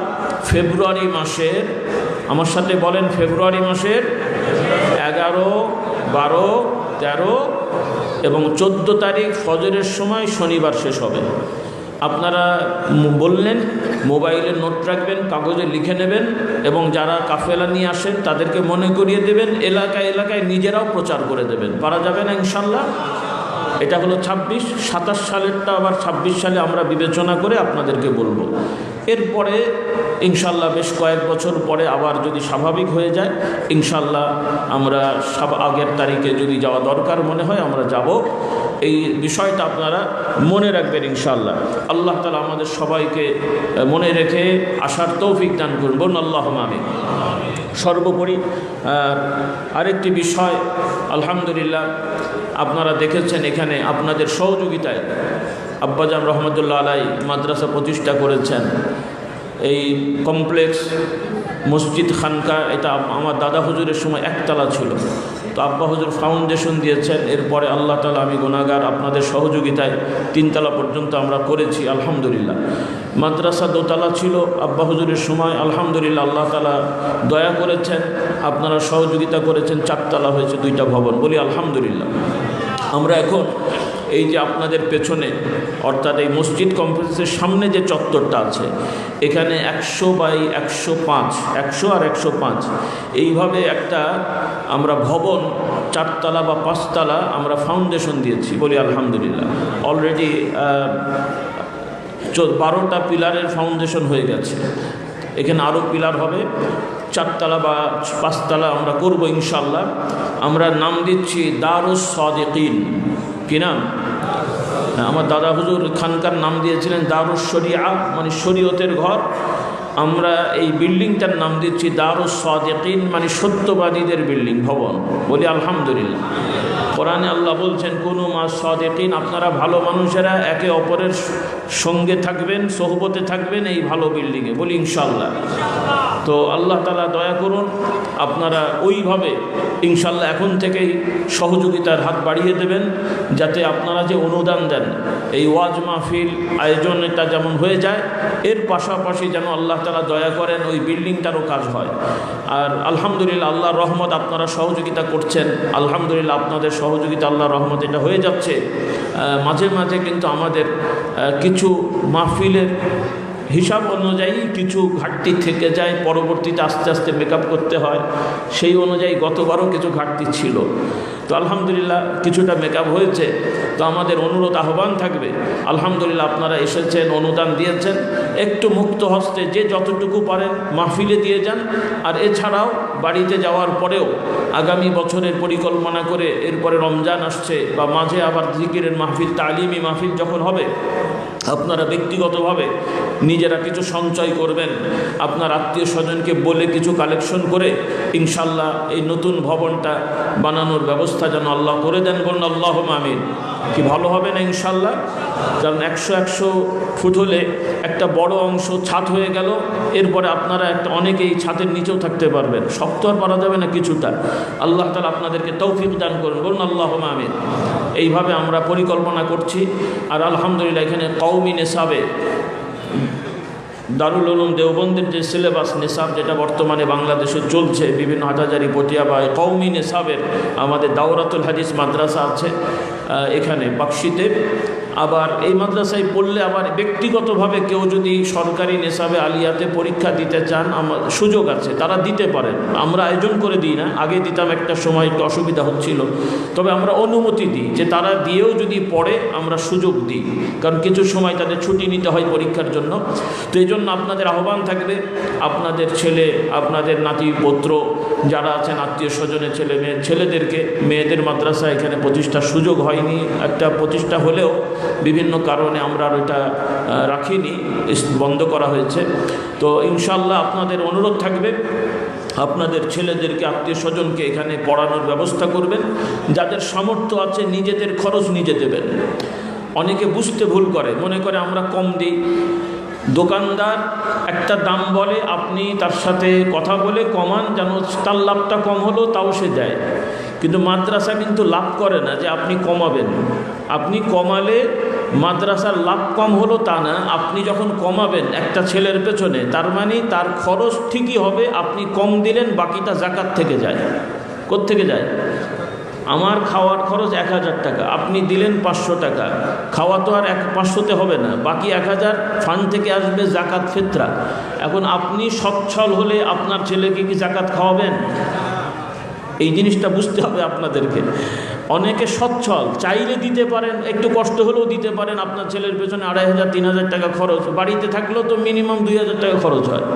ফেব্রুয়ারি মাসের, আমার সাথে বলেন, ফেব্রুয়ারি মাসের 11, 12, 13 এবং 14 তারিখ ফজরের সময় শনিবার শেষ হবে। আপনারা বললেন মোবাইলে নোট রাখবেন, কাগজে লিখে নেবেন এবং যারা কাফেলা নিয়ে আসেন তাদেরকে মনে করিয়ে দেবেন, এলাকায় এলাকায় নিজেরাও প্রচার করে দেবেন। পারা যাবে না ইনশাল্লাহ? এটা হলো 26। 27 সালেরটা আবার 26 সালে আমরা বিবেচনা করে আপনাদেরকে বলবো। এরপরে ইনশাল্লাহ বেশ কয়েক বছর পরে আবার যদি স্বাভাবিক হয়ে যায়, ইনশাল্লাহ আমরা আগের তারিখে যদি যাওয়া দরকার মনে হয় আমরা যাব। এই বিষয়টা আপনারা মনে রাখবেন ইনশাল্লাহ। আল্লাহ তাআলা আমাদের সবাইকে মনে রেখে আসার তৌফিক দান করুন, বলুন আল্লাহুম্মা আমিন। সর্বোপরি আরেকটি বিষয়, আলহামদুলিল্লাহ আপনারা দেখেছেন এখানে আপনাদের সহযোগিতায় আব্বাজান রহমতুল্লাহ আলাই মাদ্রাসা প্রতিষ্ঠা করেছেন। এই কমপ্লেক্স মসজিদ খানকা, এটা আমার দাদা হুজুরের সময় একতলা ছিল, তো আব্বা হুজুর ফাউন্ডেশন দিয়েছেন। এরপরে আল্লাহ তাআলা, আমি গুনাহগার, আপনাদের সহযোগিতায় 3 তলা পর্যন্ত আমরা করেছি আলহামদুলিল্লাহ। মাদ্রাসা 2 তলা ছিল আব্বা হুজুরের সময়, আলহামদুলিল্লাহ আল্লাহ তাআলা দয়া করেছেন, আপনারা সহযোগিতা করেছেন, 4 তলা হয়েছে, 2টা ভবন, বলি আলহামদুলিল্লাহ। আমরা এখন এই যে আপনাদের পেছনে, অর্থাৎ এই মসজিদ কমপ্লেক্সের সামনে যে চত্বরটা আছে, এখানে 100/105, 100 আর 105 এইভাবে একটা আমরা ভবন 4 তলা বা 5 তলা আমরা ফাউন্ডেশন দিয়েছি, বলি আলহামদুলিল্লাহ। অলরেডি 12টা পিলারের ফাউন্ডেশন হয়ে গেছে। এখানে আরও পিলার হবে, 4 তলা বা 5 তলা আমরা করব ইনশাল্লাহ। আমরা নাম দিচ্ছি দারুস সাদিকিন। কি নাম? আমার দাদা হুজুর খানকার নাম দিয়েছিলেন দারুস শরিয়া, মানে শরীয়তের ঘর। আমরা এই বিল্ডিংটার নাম দিচ্ছি দারুস সাদিকিন, মানে সত্যবাদীদের বিল্ডিং, ভবন, বলি আলহামদুলিল্লাহ। কোরআনে আল্লাহ বলছেন কুনু মা সাদিকিন, আপনারা ভালো মানুষেরা একে অপরের সঙ্গে থাকবেন, সোহবতে থাকবেন এই ভালো বিল্ডিংয়ে, বলি ইনশাল্লাহ। তো আল্লাহ তাআলা দয়া করুন, আপনারা ওইভাবে ইনশাল্লাহ এখন থেকেই সহযোগিতার হাত বাড়িয়ে দেবেন, যাতে আপনারা যে অনুদান দেন এই ওয়াজ মাহফিল আয়োজন এটা যেমন হয়ে যায়, এর পাশাপাশি যেন আল্লাহ তাআলা দয়া করেন ওই বিল্ডিংটারও কাজ হয়। আর আলহামদুলিল্লাহ আল্লাহর রহমত, আপনারা সহযোগিতা করছেন, আলহামদুলিল্লাহ আপনাদের সহযোগিতা আল্লাহর রহমত এটা হয়ে যাচ্ছে। মাঝে মাঝে কিন্তু আমাদের কিছু মাহফিলের হিসাব অনুযায়ী কিছু ঘাটতি থেকে যায়, পরবর্তীতে আস্তে আস্তে মেকআপ করতে হয়। সেই অনুযায়ী গতবারও কিছু ঘাটতি ছিল, তো আলহামদুলিল্লাহ কিছুটা মেকআপ হয়েছে। তো আমাদের অনুরোধ, আহ্বান থাকবে, আলহামদুলিল্লাহ আপনারা এসেছেন, অনুদান দিয়েছেন, একটু মুক্ত হস্তে যে যতটুকু পারেন মাহফিলে দিয়ে যান। আর এছাড়াও বাড়িতে যাওয়ার পরেও আগামী বছরের পরিকল্পনা করে, এরপরে রমজান আসছে বা মাঝে আবার জিকিরের মাহফিল, তালিমি মাহফিল যখন হবে, আপনারা ব্যক্তিগতভাবে নিজেরা কিছু সঞ্চয় করবেন, আপনার আত্মীয় স্বজনকে বলে কিছু কালেকশন করে ইনশাল্লাহ এই নতুন ভবনটা বানানোর ব্যবস্থা যেন আল্লাহ করে দেন, বলুন আল্লাহুম্মা আমিন। কি ভালো হবে না ইনশাল্লাহ? কারণ 100 ফুট হলে একটা বড় অংশ ছাদ হয়ে গেল, এরপরে আপনারা অনেকেই ছাদের নিচেও থাকতে পারবেন, শক্ত আর পারা যাবে না কিছুটা। আল্লাহ তাআলা আপনাদেরকে তৌফিক দান করুন, বলুন আল্লাহুম্মা আমিন। এইভাবে আমরা পরিকল্পনা করছি। আর আলহামদুলিল্লাহ এখানে কওমি নেসাবে দারুল উলুম দেওবন্দের যে সিলেবাস নেসাব, যেটা বর্তমানে বাংলাদেশে চলছে, বিভিন্ন হাটাজারি পটিয়া বা কওমি নেসাবের আমাদের দাওরাতুল হাদিস মাদ্রাসা আছে এখানে বাক্সিতে। আবার এই মাদ্রাসায় পড়লে আবার ব্যক্তিগতভাবে কেউ যদি সরকারি নেসাবে আলিয়াতে পরীক্ষা দিতে চান, আমার সুযোগ আছে, তারা দিতে পারেন। আমরা আয়োজন করে দিই না, আগে দিতাম, একটা সময় একটু অসুবিধা হচ্ছিল, তবে আমরা অনুমতি দিই যে তারা দিয়েও যদি পড়ে আমরা সুযোগ দিই, কারণ কিছু সময় তাদের ছুটি নিতে হয় পরীক্ষার জন্য। তো এই জন্য আপনাদের আহ্বান থাকবে, আপনাদের ছেলে, আপনাদের নাতি পুত্র যারা আছেন, আত্মীয় স্বজনের ছেলে মেয়ে, ছেলেদেরকে মেয়েদের মাদ্রাসা এখানে প্রতিষ্ঠার সুযোগ হয়নি, একটা প্রতিষ্ঠা হলেও বিভিন্ন কারণে আমরা আর ওইটা রাখিনি, বন্ধ করা হয়েছে। তো ইনশাল্লাহ আপনাদের অনুরোধ থাকবে, আপনাদের ছেলেদেরকে, আত্মীয় স্বজনকে এখানে পড়ানোর ব্যবস্থা করবেন। যাদের সামর্থ্য আছে নিজেদের খরচ নিজে দেবেন। অনেকে বুঝতে ভুল করে, মনে করে আমরা কম দিই। দোকানদার একটা দাম বলে, আপনি তার সাথে কথা বলে কমান, যেন তার লাভটা কম হলো তাও সে দেয়। কিন্তু মাদ্রাসা কিন্তু লাভ করে না যে আপনি কমাবেন। আপনি কমালে মাদ্রাসার লাভ কম হলো তা না, আপনি যখন কমাবেন একটা ছেলের পেছনে, তার মানে তার খরচ ঠিকই হবে। আপনি কম দিলেন, বাকিটা জাকাত থেকে যায়। কোত্থেকে যায়? আমার খাওয়ার খরচ 1000 টাকা, আপনি দিলেন 500 টাকা। খাওয়া তো আর 500তে হবে না, বাকি 1000 ফান্ড থেকে আসবে জাকাত ফিতরা। এখন আপনি সচ্ছল হলে আপনার ছেলেকে কি জাকাত খাওয়াবেন? এই জিনিসটা বুঝতে হবে আপনাদেরকে। অনেকে সচ্ছল, চাইলে দিতে পারেন, একটু কষ্ট হলেও দিতে পারেন। আপনার ছেলের পেছনে 2500-3000 টাকা খরচ, বাড়িতে থাকলেও তো মিনিমাম 2000 টাকা খরচ হয়,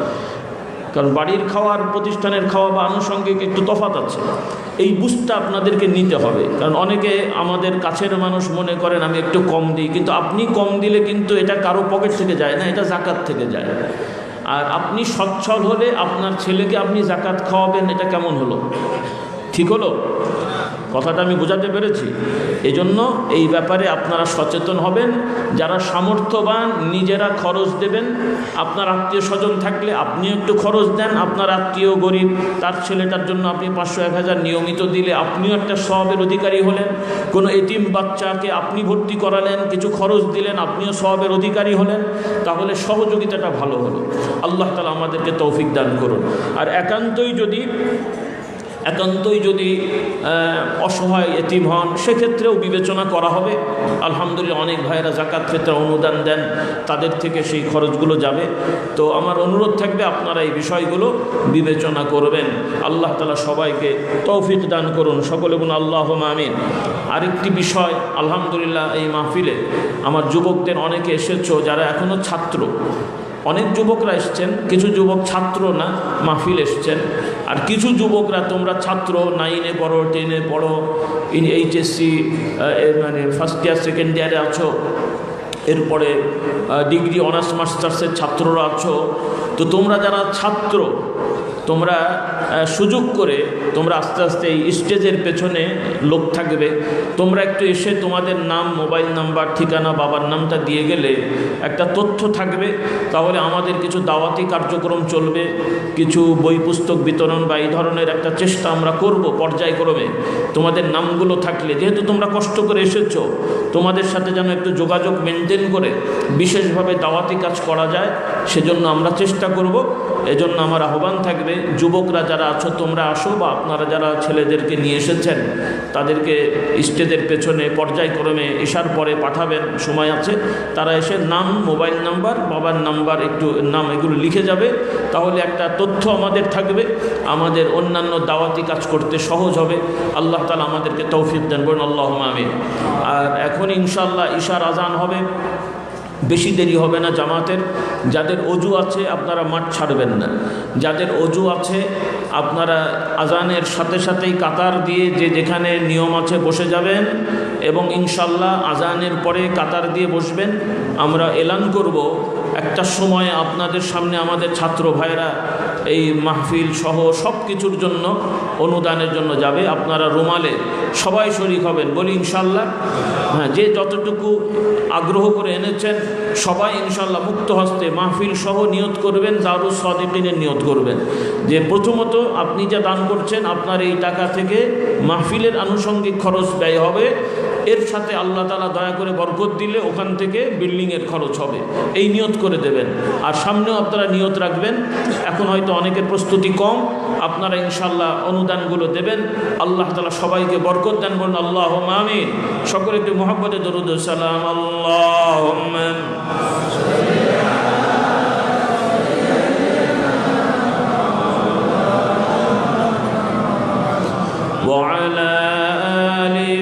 কারণ বাড়ির খাওয়ার প্রতিষ্ঠানের খাওয়া বা আনুষঙ্গিক একটু তফাৎ আছে। এই বুঝটা আপনাদেরকে নিতে হবে, কারণ অনেকে আমাদের কাছের মানুষ মনে করেন আমি একটু কম দিই, কিন্তু আপনি কম দিলে কিন্তু এটা কারো পকেট থেকে যায় না, এটা জাকাত থেকে যায়। আর আপনি সচ্ছল হলে আপনার ছেলেকে আপনি জাকাত খাওয়াবেন, এটা কেমন হলো? ঠিক হলো? কথাটা আমি বোঝাতে পেরেছি? এজন্য এই ব্যাপারে আপনারা সচেতন হবেন। যারা সামর্থ্যবান নিজেরা খরচ দেবেন। আপনার আত্মীয় স্বজন থাকলে আপনিও একটু খরচ দেন। আপনার আত্মীয় গরিব, তার ছেলেটার জন্য আপনি 500-1000 নিয়মিত দিলে আপনিও একটা সওয়াবের অধিকারী হলেন। কোনো এতিম বাচ্চাকে আপনি ভর্তি করালেন, কিছু খরচ দিলেন, আপনিও সওয়াবের অধিকারী হলেন। তাহলে সহযোগিতাটা ভালো হলো। আল্লাহ তাআলা আমাদেরকে তৌফিক দান করুন। আর একান্তই যদি অসহায় এতিম হন, সেক্ষেত্রেও বিবেচনা করা হবে। আলহামদুলিল্লাহ অনেক ভাইয়েরা জাকাত ফিতরা অনুদান দেন, তাদের থেকে সেই খরচগুলো যাবে। তো আমার অনুরোধ থাকবে আপনারা এই বিষয়গুলো বিবেচনা করবেন। আল্লাহ তাআলা সবাইকে তৌফিক দান করুন, সকলে বলুন আল্লাহুম্মা আমিন। আরেকটি বিষয়, আলহামদুলিল্লাহ এই মাহফিলে আমার যুবকদের অনেকে এসেছো যারা এখনও ছাত্র। অনেক যুবকরা এসছেন, কিছু যুবক ছাত্র না, মাহফিল এসছেন। আর কিছু যুবকরা তোমরা ছাত্র, 9-এ পড়ো, 10-এ পড়ো, এইচএসসি মানে ফার্স্ট ইয়ার সেকেন্ড ইয়ারে আছো, এরপরে ডিগ্রি অনার্স মাস্টার্সের ছাত্ররা আছো। তো তোমরা যারা ছাত্র, তোমরা সুযোগ করে তোমরা আস্তে আস্তে এই স্টেজের পেছনে লোক থাকবে। তোমরা একটু এসে তোমাদের নাম, মোবাইল নাম্বার, ঠিকানা, বাবার নামটা দিয়ে গেলে একটা তথ্য থাকবে। তাহলে আমাদের কিছু দাওয়াতি কার্যক্রম চলবে, কিছু বই পুস্তক বিতরণ বা এই ধরনের একটা চেষ্টা আমরা করব পর্যায়ক্রমে। তোমাদের নামগুলো থাকলে, যেহেতু তোমরা কষ্ট করে এসেছো, তোমাদের সাথে যেন একটু যোগাযোগ মেনটেন করে বিশেষভাবে দাওয়াতি কাজ করা যায়, সেজন্য আমরা চেষ্টা করব। এজন্য আমার আহ্বান থাকবে, যুবকরা যারা আছো তোমরা আসো, বা আপনারা যারা ছেলেদেরকে নিয়ে এসেছেন তাদেরকে স্টেজের পেছনে পর্যায়ক্রমে এসার পরে পাঠাবেন, সময় আছে। তারা এসে নাম, মোবাইল নাম্বার, বাবার নাম্বার, একটু নাম, এগুলো লিখে যাবে। তাহলে একটা তথ্য আমাদের থাকবে, আমাদের অন্যান্য দাওয়াতি কাজ করতে সহজ হবে। আল্লাহ তাআলা আমাদেরকে তৌফিক দান করুন, আল্লাহুম্মা আমিন। আর এখন ইনশাআল্লাহ ইশার আজান হবে, বেশি দেরি হবে না জামাতের। যাদের অজু আছে আপনারা মাঠ ছাড়বেন না। যাদের অজু আছে আপনারা আজানের সাথে সাথেই কাতার দিয়ে যে যেখানে নিয়ম আছে বসে যাবেন, এবং ইনশাল্লাহ আজানের পরে কাতার দিয়ে বসবেন। আমরা এলান করব একটা সময় আপনাদের সামনে আমাদের ছাত্র ভাইরা এই মাহফিল সহ সব কিছুর জন্য অনুদানের জন্য যাবে। আপনারা রুমালে সবাই শরীক হবেন, বলি ইনশাল্লাহ। হ্যাঁ, যে যতটুকু আগ্রহ করে এনেছেন সবাই ইনশাল্লাহ মুক্ত হস্তে মাহফিল সহ নিয়ত করবেন, দারুস সাদিকিনের নিয়ত করবেন যে প্রথমত আপনি যা দান করছেন আপনার এই টাকা থেকে মাহফিলের আনুষঙ্গিক খরচ ব্যয় হবে, এর সাথে আল্লাহ তাআলা দয়া করে বরকত দিলে ওখান থেকে বিল্ডিংয়ের খরচ হবে, এই নিয়ত করে দেবেন। আর সামনেও আপনারা নিয়ত রাখবেন। এখন হয়তো অনেকের প্রস্তুতি কম, আপনারা ইনশাল্লাহ অনুদানগুলো দেবেন। আল্লাহ তাআলা সবাইকে বরকত দান করুন, আল্লাহুম্মা আমিন। সকলে একটু মুহাব্বতে দরুদ ও সালাম। আল্লাহুম্মা ওয়া আলা আলি।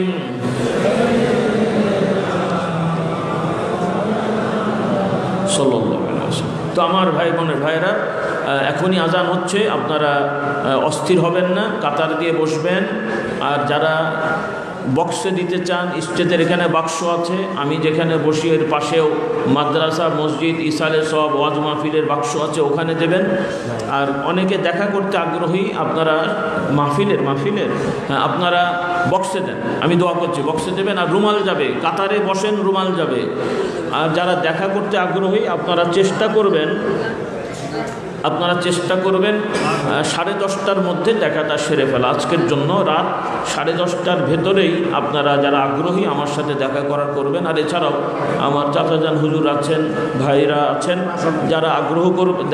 তো আমার ভাই বোনের ভাইরা, এখনই আজান হচ্ছে, আপনারা অস্থির হবেন না, কাতার দিয়ে বসবেন। আর যারা বক্সে দিতে চান, স্টেজের এখানে বাক্স আছে, আমি যেখানে বসি এর পাশেও মাদ্রাসা, মসজিদ, ইসালে সব ওয়াজ মাহফিলের বাক্স আছে, ওখানে দেবেন। আর অনেকে দেখা করতে আগ্রহী, আপনারা মাহফিলের হ্যাঁ, আপনারা বক্সে দেন, আমি দোয়া করছি বক্সে দেবেন। আর রুমাল যাবে, কাতারে বসেন, রুমাল যাবে। আর যারা দেখা করতে আগ্রহী আপনারা চেষ্টা করবেন 10:30টার মধ্যে দেখাটা সেরে ফেলা। আজকের জন্য রাত 10:30টার ভেতরেই আপনারা যারা আগ্রহী আমার সাথে দেখা করার করবেন। আর এছাড়াও আমার চাচাজান হুজুর আছেন, ভাইরা আছেন, যারা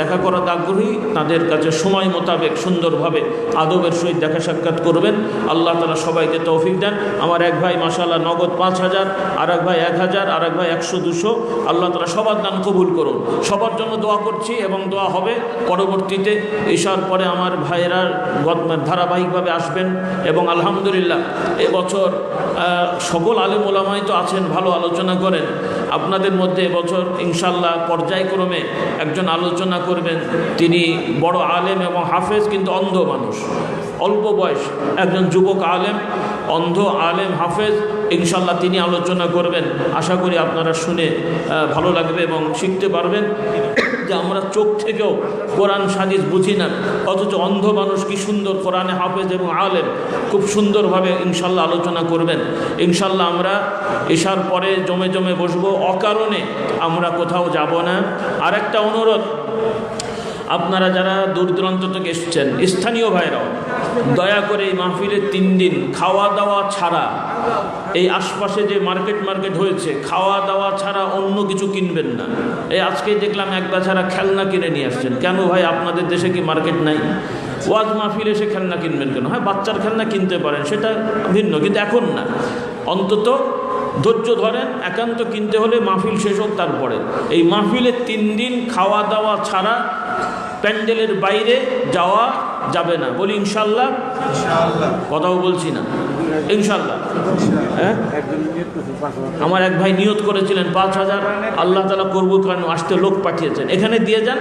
দেখা করাতে আগ্রহী তাদের কাছে সময় মোতাবেক সুন্দরভাবে আদবের সহিত দেখা সাক্ষাৎ করবেন। আল্লাহ তাআলা সবাইকে তৌফিক দেন। আমার এক ভাই মাশাআল্লাহ নগদ 5,000, আর এক ভাই 1,000, আর এক ভাই 100-200। আল্লাহ তাআলা সবার দান কবুল করুন। সবার জন্য দোয়া করছি এবং দোয়া হবে। পরবর্তীতে ঈশার পরে আমার ভাইয়েরা ধারাবাহিকভাবে আসবেন এবং আলহামদুলিল্লাহ এবছর সকল আলেম ওলামাই তো আছেন, ভালো আলোচনা করেন। আপনাদের মধ্যে এবছর ইনশাল্লাহ পর্যায়ক্রমে একজন আলোচনা করবেন, তিনি বড় আলেম এবং হাফেজ, কিন্তু অন্ধ মানুষ, অল্প বয়স, একজন যুবক আলেম, অন্ধ আলেম হাফেজ, ইনশাল্লাহ তিনি আলোচনা করবেন। আশা করি আপনারা শুনে ভালো লাগবে এবং শিখতে পারবেন যে আমরা চোখ থেকেও কোরআন হাদিস বুঝি না, অথচ অন্ধ মানুষ কি সুন্দর কোরআনে হাফেজ এবং আলেম খুব সুন্দরভাবে ইনশাল্লাহ আলোচনা করবেন। ইনশাল্লাহ আমরা ঈশার পরে জমে জমে বসবো, অকারণে আমরা কোথাও যাব না। আরেকটা অনুরোধ, আপনারা যারা দূর দূরান্ত থেকে এসছেন, স্থানীয় ভাইরাও দয়া করে এই মাহফিলের 3 দিন খাওয়া দাওয়া ছাড়া, এই আশপাশে যে মার্কেট হয়েছে, খাওয়া দাওয়া ছাড়া অন্য কিছু কিনবেন না। এই আজকেই দেখলাম এক বেচারা খেলনা কিনে নিয়ে আসছেন। কেন ভাই, আপনাদের দেশে কি মার্কেট নাই? ওয়াজ মাহফিল এসে খেলনা কিনবেন কেন? হ্যাঁ, বাচ্চার খেলনা কিনতে পারেন, সেটা ভিন্ন, কিন্তু এখন না। অন্তত ধৈর্য ধরেন, একান্ত কিনতে হলে মাহফিল শেষ হোক তারপরে। এই মাহফিলের 3 দিন খাওয়া দাওয়া ছাড়া প্যান্ডেলের বাইরে যাওয়া যাবে না। বলি ইনশাল্লাহ? কথাও বলছি না, ইনশাল্লাহ। হ্যাঁ, আমার এক ভাই নিয়ত করেছিলেন 5,000, আল্লাহ তাআলা করবো, কারণ আসতে লোক পাঠিয়েছেন, এখানে দিয়ে যান।